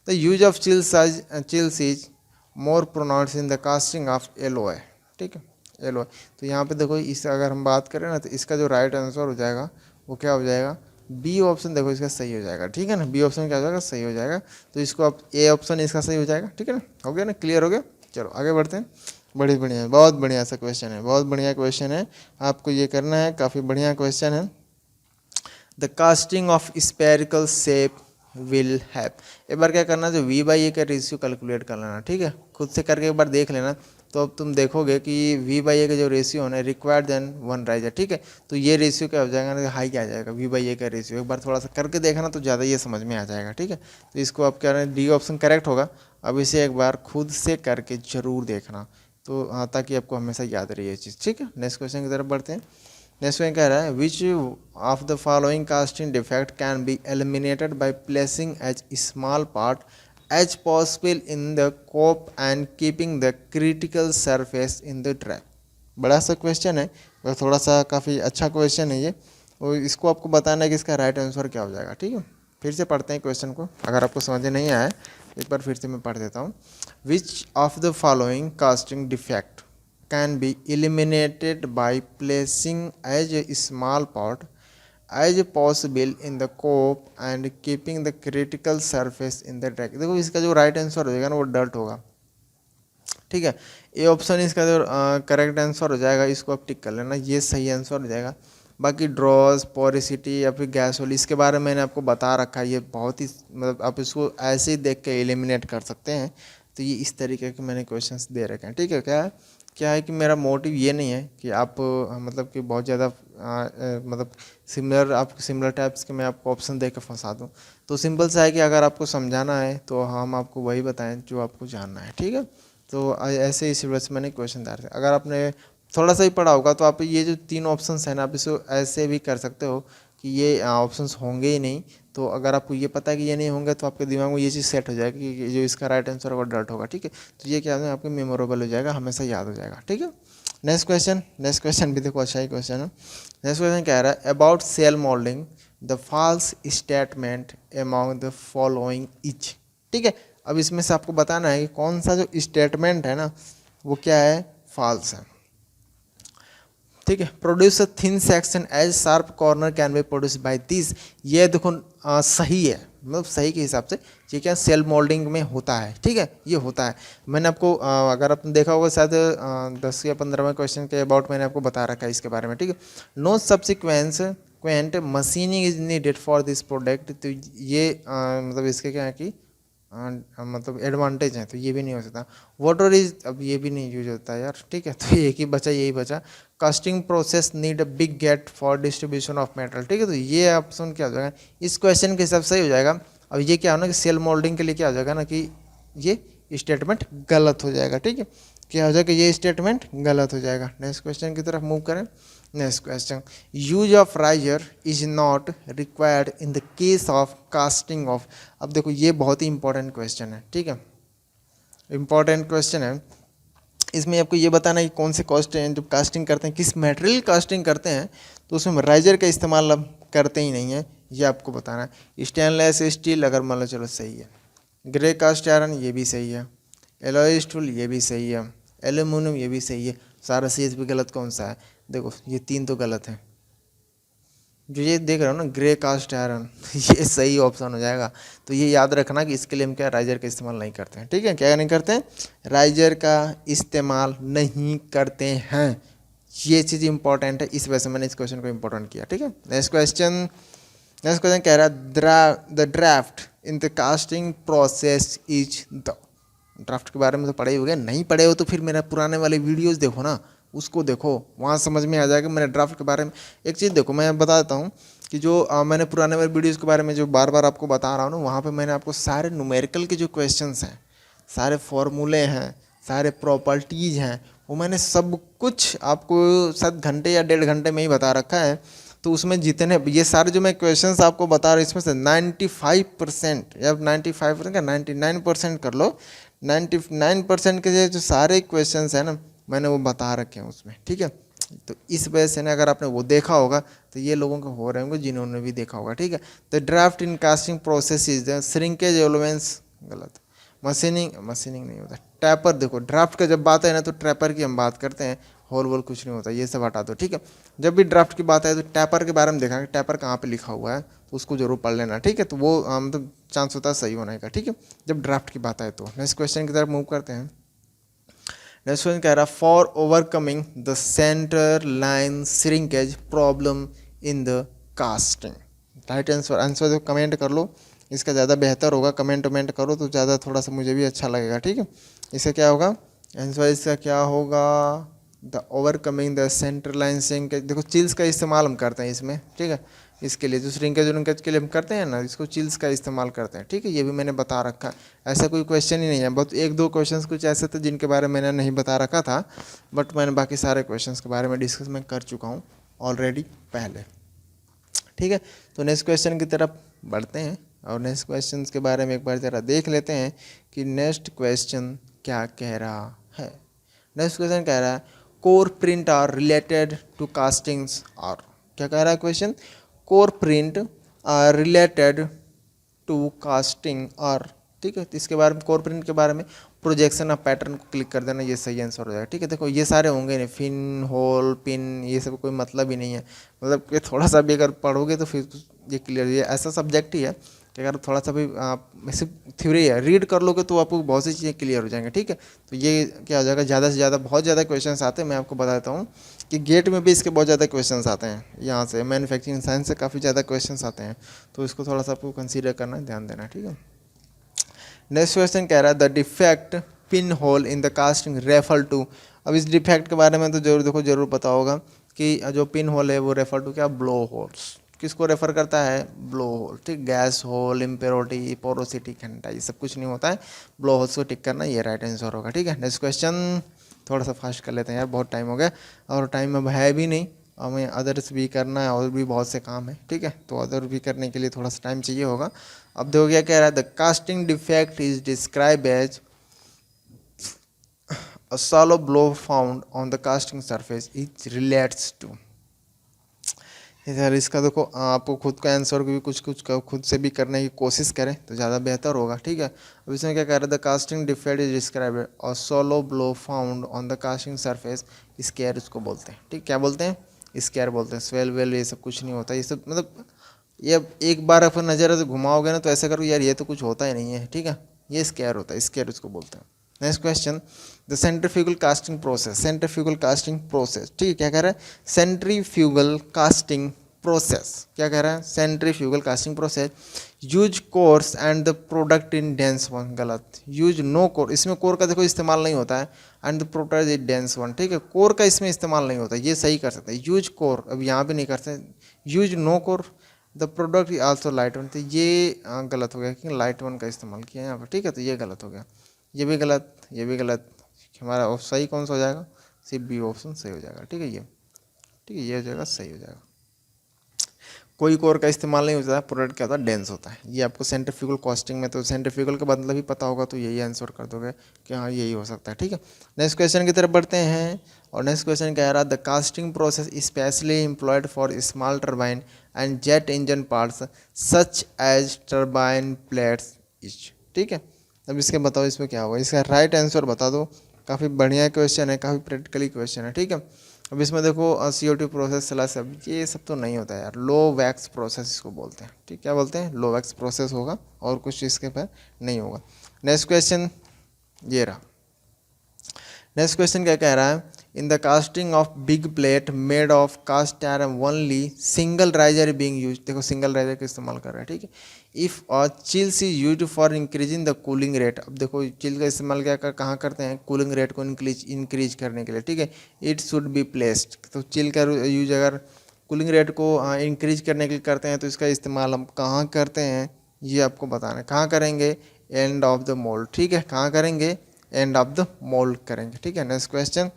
the use of chills is more pronounce in the casting of alloy. ठीक है, एलोए। तो यहाँ पे देखो, इस अगर हम बात करें ना, तो इसका जो राइट आंसर हो जाएगा वो क्या हो जाएगा, बी ऑप्शन। देखो इसका सही हो जाएगा। ठीक है ना, बी ऑप्शन क्या हो जाएगा, सही हो जाएगा। तो इसको आप ए ऑप्शन इसका सही हो जाएगा। ठीक है ना, हो गया ना, क्लियर हो गया। चलो आगे बढ़ते हैं। बड़ी बढ़िया है, बहुत बढ़िया सा क्वेश्चन है, बहुत बढ़िया क्वेश्चन है। आपको ये करना है, काफ़ी बढ़िया क्वेश्चन है। The casting of spherical shape will have. एक बार क्या करना, जो वी बाई ए का रेशियो कैलकुलेट कर लेना। ठीक है, खुद से करके एक बार देख लेना, तो अब तुम देखोगे कि वी बाई ए का जो रेशियो है रिक्वायर्ड देन वन राइजर। ठीक है, तो ये रेशियो क्या हो जाएगा ना, हाई क्या आ जाएगा, वी बाई ए का रेशियो। एक बार थोड़ा सा करके देखना तो ज़्यादा ये समझ में आ जाएगा। ठीक है, तो इसको आप क्या रहे, डी ऑप्शन करेक्ट होगा। अब इसे एक बार खुद से करके जरूर देखना, तो ताकि आपको हमेशा याद रहे ये चीज़। ठीक है, नेक्स्ट क्वेश्चन की तरफ बढ़ते हैं। नेक्स्ट में कह रहा है which of the following casting defect can be eliminated by placing as small part as possible in the cope and keeping the critical surface in the drag. बड़ा सा क्वेश्चन है और थोड़ा सा काफ़ी अच्छा क्वेश्चन है ये, और इसको आपको बताना है कि इसका राइट आंसर क्या हो जाएगा। ठीक है, फिर से पढ़ते हैं क्वेश्चन को, अगर आपको समझ नहीं आया है एक बार फिर से मैं पढ़ देता हूँ। विच of the following casting defect can be eliminated by placing as a small part as possible in the cope and keeping the critical surface in the track। देखो इसका जो राइट आंसर हो जाएगा ना, वो डर्ट होगा। ठीक है, ए ऑप्शन इसका जो करेक्ट आंसर हो जाएगा, इसको आप टिक कर लेना, ये सही आंसर हो जाएगा। बाकी ड्रॉज, पोरिसिटी या फिर गैस होल, इसके बारे में मैंने आपको बता रखा है। ये बहुत ही मतलब आप इसको ऐसे ही देख के एलिमिनेट कर सकते हैं। तो ये इस तरीके के मैंने क्वेश्चंस दे रखे हैं। ठीक है, क्या है कि मेरा मोटिव ये नहीं है कि आप मतलब कि बहुत ज़्यादा मतलब सिमिलर टाइप्स के मैं आपको ऑप्शन दे के फंसा दूँ। तो सिंपल सा है कि अगर आपको समझाना है तो हम आपको वही बताएं जो आपको जानना है। ठीक है, तो ऐसे इसी वजह से मैंने क्वेश्चन डाले थे। अगर आपने थोड़ा सा ही पढ़ा होगा तो आप ये जो 3 ऑप्शंस हैं ना, आप इसको ऐसे भी कर सकते हो कि ये ऑप्शंस होंगे ही नहीं। तो अगर आपको ये पता है कि ये नहीं होंगे तो आपके दिमाग में ये चीज़ सेट हो जाएगी कि जो इसका राइट आंसर होगा डर्ट होगा। ठीक है, तो ये क्या है आपके मेमोरेबल हो जाएगा, हमेशा याद हो जाएगा। ठीक है, नेक्स्ट क्वेश्चन भी देखो, अच्छा ही क्वेश्चन है। नेक्स्ट क्वेश्चन कह रहा है about shell moulding the false statement among the following each. ठीक है, अब इसमें से आपको बताना है कि कौन सा जो स्टेटमेंट है ना, वो क्या है, फॉल्स है। ठीक है, produce a thin section as sharp corner can be produce by this. ये देखो सही है, मतलब सही के हिसाब से ये क्या सेल मोल्डिंग में होता है। ठीक है, ये होता है। मैंने आपको अगर आपने देखा होगा शायद 10 या 15वें क्वेश्चन के अबाउट मैंने आपको बता रखा है इसके बारे में। ठीक है, no subsequent machining is needed for this product. तो ये मतलब इसके क्या है कि मतलब एडवांटेज है, तो ये भी नहीं हो सकता। वाटर इज, अब ये भी नहीं यूज होता यार। ठीक है, तो एक ही बचा, यही बचा। Casting process need a big get for distribution of metal. ठीक है, तो ये ऑप्शन क्या हो जाएगा, इस क्वेश्चन के हिसाब से सही हो जाएगा। अब ये क्या हो ना कि सेल मोल्डिंग के लिए क्या हो जाएगा ना कि ये स्टेटमेंट गलत हो जाएगा। ठीक है, क्या हो जाएगा, ये स्टेटमेंट गलत हो जाएगा। नेक्स्ट क्वेश्चन की तरफ मूव करें। Next question, use of riser is not required in the case of casting of. अब देखो ये बहुत ही इंपॉर्टेंट क्वेश्चन है। ठीक है, इंपॉर्टेंट क्वेश्चन है। इसमें आपको ये बताना है कि कौन से जब कास्टिंग करते हैं, किस मटेरियल कास्टिंग करते हैं, तो उसमें राइजर का इस्तेमाल अब करते ही नहीं है, ये आपको बताना है। स्टेनलेस स्टील अगर मान लो चलो सही है, ग्रे कास्ट आयरन ये भी सही है, एलॉय स्टील ये भी सही है, एल्यूमिनियम ये भी सही है। सारा चीज़ भी गलत कौन सा है, देखो ये 3 तो गलत है। जो ये देख रहे हो ना ग्रे कास्ट आयरन ये सही ऑप्शन हो जाएगा। तो ये याद रखना कि इसके लिए हम क्या राइजर का इस्तेमाल नहीं करते हैं। ठीक है, क्या नहीं करते हैं, राइजर का इस्तेमाल नहीं करते हैं। ये चीज़ इंपॉर्टेंट है, इस वजह से मैंने इस क्वेश्चन को इंपॉर्टेंट किया। ठीक है, नेक्स्ट क्वेश्चन कह रहा है the draft in the casting process is the. Draft के बारे में तो पढ़े ही हो गए, नहीं पढ़े हो तो फिर मेरा पुराने वाले वीडियोज़ देखो ना, उसको देखो, वहाँ समझ में आ जाएगा मेरे ड्राफ्ट के बारे में। एक चीज़ देखो, मैं बता देता हूँ कि जो मैंने पुराने वाले वीडियोज़ के बारे में जो बार बार आपको बता रहा हूँ ना, वहाँ पे मैंने आपको सारे न्यूमेरिकल के जो क्वेश्चंस हैं, सारे फॉर्मूले हैं, सारे प्रॉपर्टीज़ हैं, वो मैंने सब कुछ आपको 7 घंटे या 1.5 घंटे में ही बता रखा है। तो उसमें जितने ये सारे जो मैं क्वेश्चंस आपको बता रहा हूँ इसमें से 95% या 95% का 99% कर लो, 99% के जो सारे क्वेश्चंस हैं ना मैंने वो बता रखे हैं उसमें, ठीक है। तो इस वजह से ना अगर आपने वो देखा होगा तो ये लोगों को हो रहे होंगे जिन्होंने भी देखा होगा, ठीक है। तो draft in casting process is the shrinkage allowance, गलत, मशीनिंग नहीं होता, टैपर। देखो ड्राफ्ट का जब बात है ना तो ट्रैपर की हम बात करते हैं, होल वोल कुछ नहीं होता, ये सब हटा दो, ठीक है। जब भी ड्राफ्ट की बात है तो टैपर के बारे में देखा, टैपर कहाँ पे लिखा हुआ है तो उसको जरूर पढ़ लेना, ठीक है। तो वो मतलब चांस होता है सही होने का, ठीक है, जब ड्राफ्ट की बात है तो। नेक्स्ट क्वेश्चन की तरफ मूव करते हैं। नेक्स्ट क्वेश्चन कह रहा है for overcoming the centre line shrinkage problem in the casting. Right answer, answer जो कमेंट कर लो, इसका ज़्यादा बेहतर होगा, कमेंट करो तो ज़्यादा थोड़ा सा मुझे भी अच्छा लगेगा, ठीक है। इसका क्या होगा आंसर, इसका क्या होगा, the overcoming the centre line shrinkage. देखो चिल्स का इस्तेमाल हम करते हैं इसमें, ठीक है, इसके लिए जो श्रिंकेज के लिए हम करते हैं ना, इसको चिल्स का इस्तेमाल करते हैं, ठीक है। ये भी मैंने बता रखा है, ऐसा कोई क्वेश्चन ही नहीं है, बहुत एक दो क्वेश्चंस कुछ ऐसे थे जिनके बारे में मैंने नहीं बता रखा था, बट मैंने बाकी सारे क्वेश्चंस के बारे में डिस्कस मैं कर चुका हूँ ऑलरेडी पहले, ठीक है। तो नेक्स्ट क्वेश्चन की तरफ बढ़ते हैं और नेक्स्ट क्वेश्चन के बारे में एक बार ज़रा देख लेते हैं कि नेक्स्ट क्वेश्चन क्या कह रहा है। नेक्स्ट क्वेश्चन कह रहा है core print are related to castings, और क्या कह रहा है question, core print are related to casting, और ठीक है। तो इसके बारे में कोर प्रिंट के बारे में प्रोजेक्शन ऑफ पैटर्न को क्लिक कर देना, ये सही आंसर हो जाएगा, ठीक है। देखो ये सारे होंगे नहीं, फिन होल पिन ये सब कोई मतलब ही नहीं है, मतलब कि थोड़ा सा भी अगर पढ़ोगे तो फिर ये क्लियर, ये ऐसा सब्जेक्ट ही है कि अगर थोड़ा सा भी आप सिर्फ थ्योरी है रीड कर लोगे तो आपको बहुत सी चीज़ें क्लियर हो जाएंगी, ठीक है। तो ये क्या हो जाएगा, ज़्यादा से ज़्यादा बहुत ज़्यादा क्वेश्चंस आते हैं, मैं आपको बताता हूँ कि गेट में भी इसके बहुत ज़्यादा क्वेश्चंस आते हैं, यहाँ से मैन्युफैक्चरिंग साइंस से काफ़ी ज़्यादा क्वेश्चंस आते हैं, तो इसको थोड़ा सा आपको कंसीडर करना, ध्यान देना, ठीक है। नेक्स्ट क्वेश्चन कह रहा है the defect pin hole in the casting refer to. अब इस डिफेक्ट के बारे में तो जरूर देखो, जरूर पता होगा कि जो पिन होल है वो रेफर टू क्या, ब्लो होल्स, किसको रेफर करता है, ब्लो होल, ठीक। गैस होल, इम्प्योरिटी, पोरोसिटी, खंडा, ये सब कुछ नहीं होता है, ब्लो होल्स को टिक करना, ये राइट आंसर होगा, ठीक है। नेक्स्ट क्वेश्चन थोड़ा सा फास्ट कर लेते हैं यार, बहुत टाइम हो गया और टाइम अब है भी नहीं, हमें अदर्स भी करना है और भी बहुत से काम है, ठीक है। तो अदर भी करने के लिए थोड़ा सा टाइम चाहिए होगा। अब देखो क्या कह रहा है, the casting defect is describe as a shallow blow found on the casting surface it relates to। यार इसका देखो आपको खुद का आंसर भी कुछ खुद से भी करने की कोशिश करें तो ज़्यादा बेहतर होगा, ठीक है। अब इसमें क्या कह रहा है, the casting defect is describe और shallow blow found on the casting surface, scar उसको बोलते हैं, ठीक। क्या बोलते हैं, स्केयर बोलते हैं, स्वेल वेल ये सब कुछ नहीं होता, ये सब मतलब ये एक बार अपन नज़र से घुमाओगे ना तो ऐसा करो यार ये तो कुछ होता ही नहीं है, ठीक है, ये स्केयर होता है, स्केयर उसको बोलते हैं। Next question the centrifugal casting process, centrifugal casting process, ठीक है। क्या कह रहा है, सेंट्रीफ्यूगल कास्टिंग प्रोसेस, क्या कह रहा है, centrifugal casting process use course and the product in dense one, गलत, यूज नो कोर, इसमें कोर का देखो इस्तेमाल नहीं होता है, and the product is dense one, ठीक है, कोर का इसमें इस्तेमाल नहीं होता, ये सही कर सकते हैं, यूज कोर अब यहाँ भी नहीं कर सकते, use no core the product is also light one, तो ये गलत हो गया क्योंकि लाइट वन का इस्तेमाल किया है यहाँ पर, ठीक है। तो ये गलत हो गया, ये भी गलत, ये भी गलत, हमारा सही कौन सा हो जाएगा, सिर्फ बी ऑप्शन सही हो जाएगा, ठीक है। ये ठीक है, ये हो जाएगा, सही हो जाएगा। कोई कोर का इस्तेमाल नहीं होता है, प्रोडक्ट क्या होता है, डेंस होता है। ये आपको सेंट्रीफ्यूगल कास्टिंग में तो सेंट्रीफ्यूगल का मतलब ही पता होगा तो यही आंसर कर दोगे कि हाँ यही हो सकता है, ठीक है। नेक्स्ट क्वेश्चन की तरफ बढ़ते हैं और नेक्स्ट क्वेश्चन कह रहा है the casting process specially employed for small turbine and jet engine parts such as turbine plates each, ठीक है। अब इसके बताओ इसमें क्या होगा, इसका राइट आंसर बता दो। काफ़ी बढ़िया क्वेश्चन है, काफ़ी प्रैक्टिकली क्वेश्चन है, ठीक है। अब इसमें देखो CO2 प्रोसेस स्लैश सब ये सब तो नहीं होता है यार, लो वैक्स प्रोसेस इसको बोलते हैं, ठीक, क्या बोलते हैं, लो वैक्स प्रोसेस होगा और कुछ इसके पर नहीं होगा। नेक्स्ट क्वेश्चन ये रहा, नेक्स्ट क्वेश्चन क्या कह रहा है, in the casting of big plate made of cast iron only single riser being use, देखो सिंगल राइजर का इस्तेमाल कर रहा है, ठीक है। If chills is use for increasing the cooling rate, अब देखो चिल का इस्तेमाल क्या कहाँ करते हैं, कूलिंग रेट को इंक्रीज करने के लिए, ठीक है। इट शुड बी प्लेस्ड, तो चिल का यूज अगर कूलिंग रेट को इंक्रीज करने के लिए करते हैं तो इसका इस्तेमाल हम कहाँ करते हैं ये आपको बताना है। कहाँ करेंगे, एंड ऑफ द मोल्ड, ठीक है, कहाँ करेंगे, एंड ऑफ द मोल्ड करेंगे, ठीक है। नेक्स्ट क्वेश्चन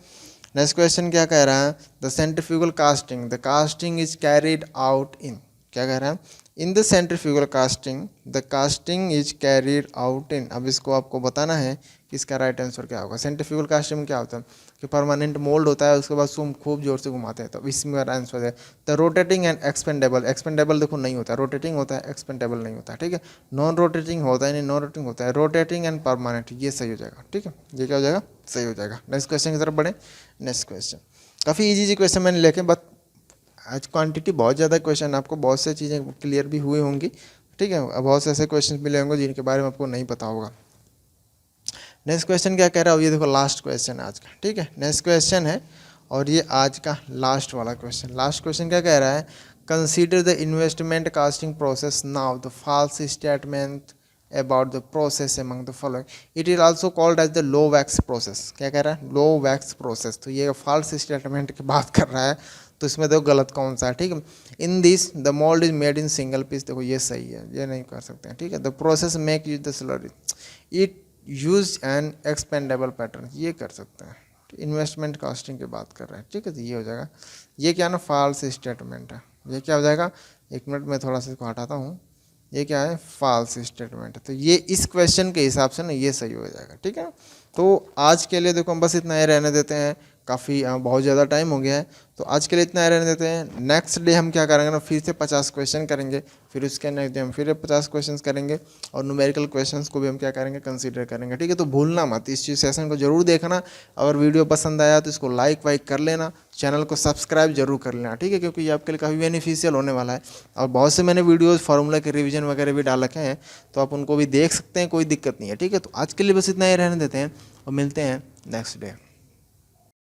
नेक्स्ट क्वेश्चन क्या कह रहा है, the centrifugal casting, the casting is carried out in, क्या कह रहा है, in the centrifugal casting the casting is carried out in. अब इसको आपको बताना है कि इसका राइट आंसर क्या होगा। सेंट्रीफ्यूगल कास्टिंग में क्या होता है कि परमानेंट मोल्ड होता है, उसके बाद उसको हम खूब जोर से घुमाते हैं, तो इसमें आंसर है the rotating and expendable. Expendable देखो नहीं होता है, रोटेटिंग होता है, एक्सपेंडेबल नहीं होता है, ठीक है। नॉन रोटेटिंग होता है, नहीं नॉन रोटेटिंग होता है, रोटेटिंग एंड परमानेंट, ये सही हो जाएगा, ठीक है, ये क्या हो जाएगा, सही हो जाएगा। नेक्स्ट क्वेश्चन की तरफ बढ़े। नेक्स्ट क्वेश्चन काफ़ी इजी क्वेश्चन मैंने लेके, बट आज क्वांटिटी बहुत ज़्यादा क्वेश्चन, आपको बहुत से चीज़ें क्लियर भी हुई होंगी, ठीक है। बहुत से ऐसे क्वेश्चन मिले होंगे जिनके बारे में आपको नहीं पता होगा। नेक्स्ट क्वेश्चन क्या कह रहा है, ये देखो लास्ट क्वेश्चन है आज का, ठीक है। नेक्स्ट क्वेश्चन है और ये आज का लास्ट वाला क्वेश्चन। लास्ट क्वेश्चन क्या कह रहा है, consider the investment casting process now the false statement about the process among the following, it is also called as the लो वैक्स प्रोसेस। क्या कह रहा है, लो वैक्स प्रोसेस। तो ये फॉल्स स्टेटमेंट की बात कर रहा है, तो इसमें देखो गलत कौन सा है, ठीक है। In this the mould is made in single piece, देखो ये सही है, ये नहीं कर सकते हैं, ठीक है। The process make use the slurry, it use an expendable pattern, ये कर सकते हैं। इन्वेस्टमेंट कास्टिंग की बात कर रहे हैं, ठीक है, तो ये हो जाएगा। ये क्या ना फॉल्स स्टेटमेंट है, ये क्या हो जाएगा, एक मिनट में थोड़ा सा इसको हटाता हूँ, ये क्या है, फॉल्स स्टेटमेंट है। तो ये इस क्वेश्चन के हिसाब से ना ये सही हो जाएगा, ठीक है ना। तो आज के लिए देखो हम बस इतना ही रहने देते हैं, काफ़ी बहुत ज़्यादा टाइम हो गया है, तो आज के लिए इतना ही रहने देते हैं। नेक्स्ट डे हम क्या करेंगे ना, फिर से 50 क्वेश्चन करेंगे, फिर उसके नेक्स्ट डे हम फिर 50 क्वेश्चन करेंगे, और न्यूमेरिकल क्वेश्चंस को भी हम क्या करेंगे, कंसीडर करेंगे, ठीक है। तो भूलना मत, इस चीज़ सेशन को जरूर देखना। अगर वीडियो पसंद आया तो इसको लाइक वाइक कर लेना, चैनल को सब्सक्राइब जरूर कर लेना, ठीक है, क्योंकि ये आपके लिए काफ़ी बेनिफिशियल होने वाला है। और बहुत से मैंने वीडियोज़ फार्मूला के रिविजन वगैरह भी डाल रखे हैं, तो आप उनको भी देख सकते हैं, कोई दिक्कत नहीं है, ठीक है। तो आज के लिए बस इतना ही रहने देते हैं और मिलते हैं नेक्स्ट डे।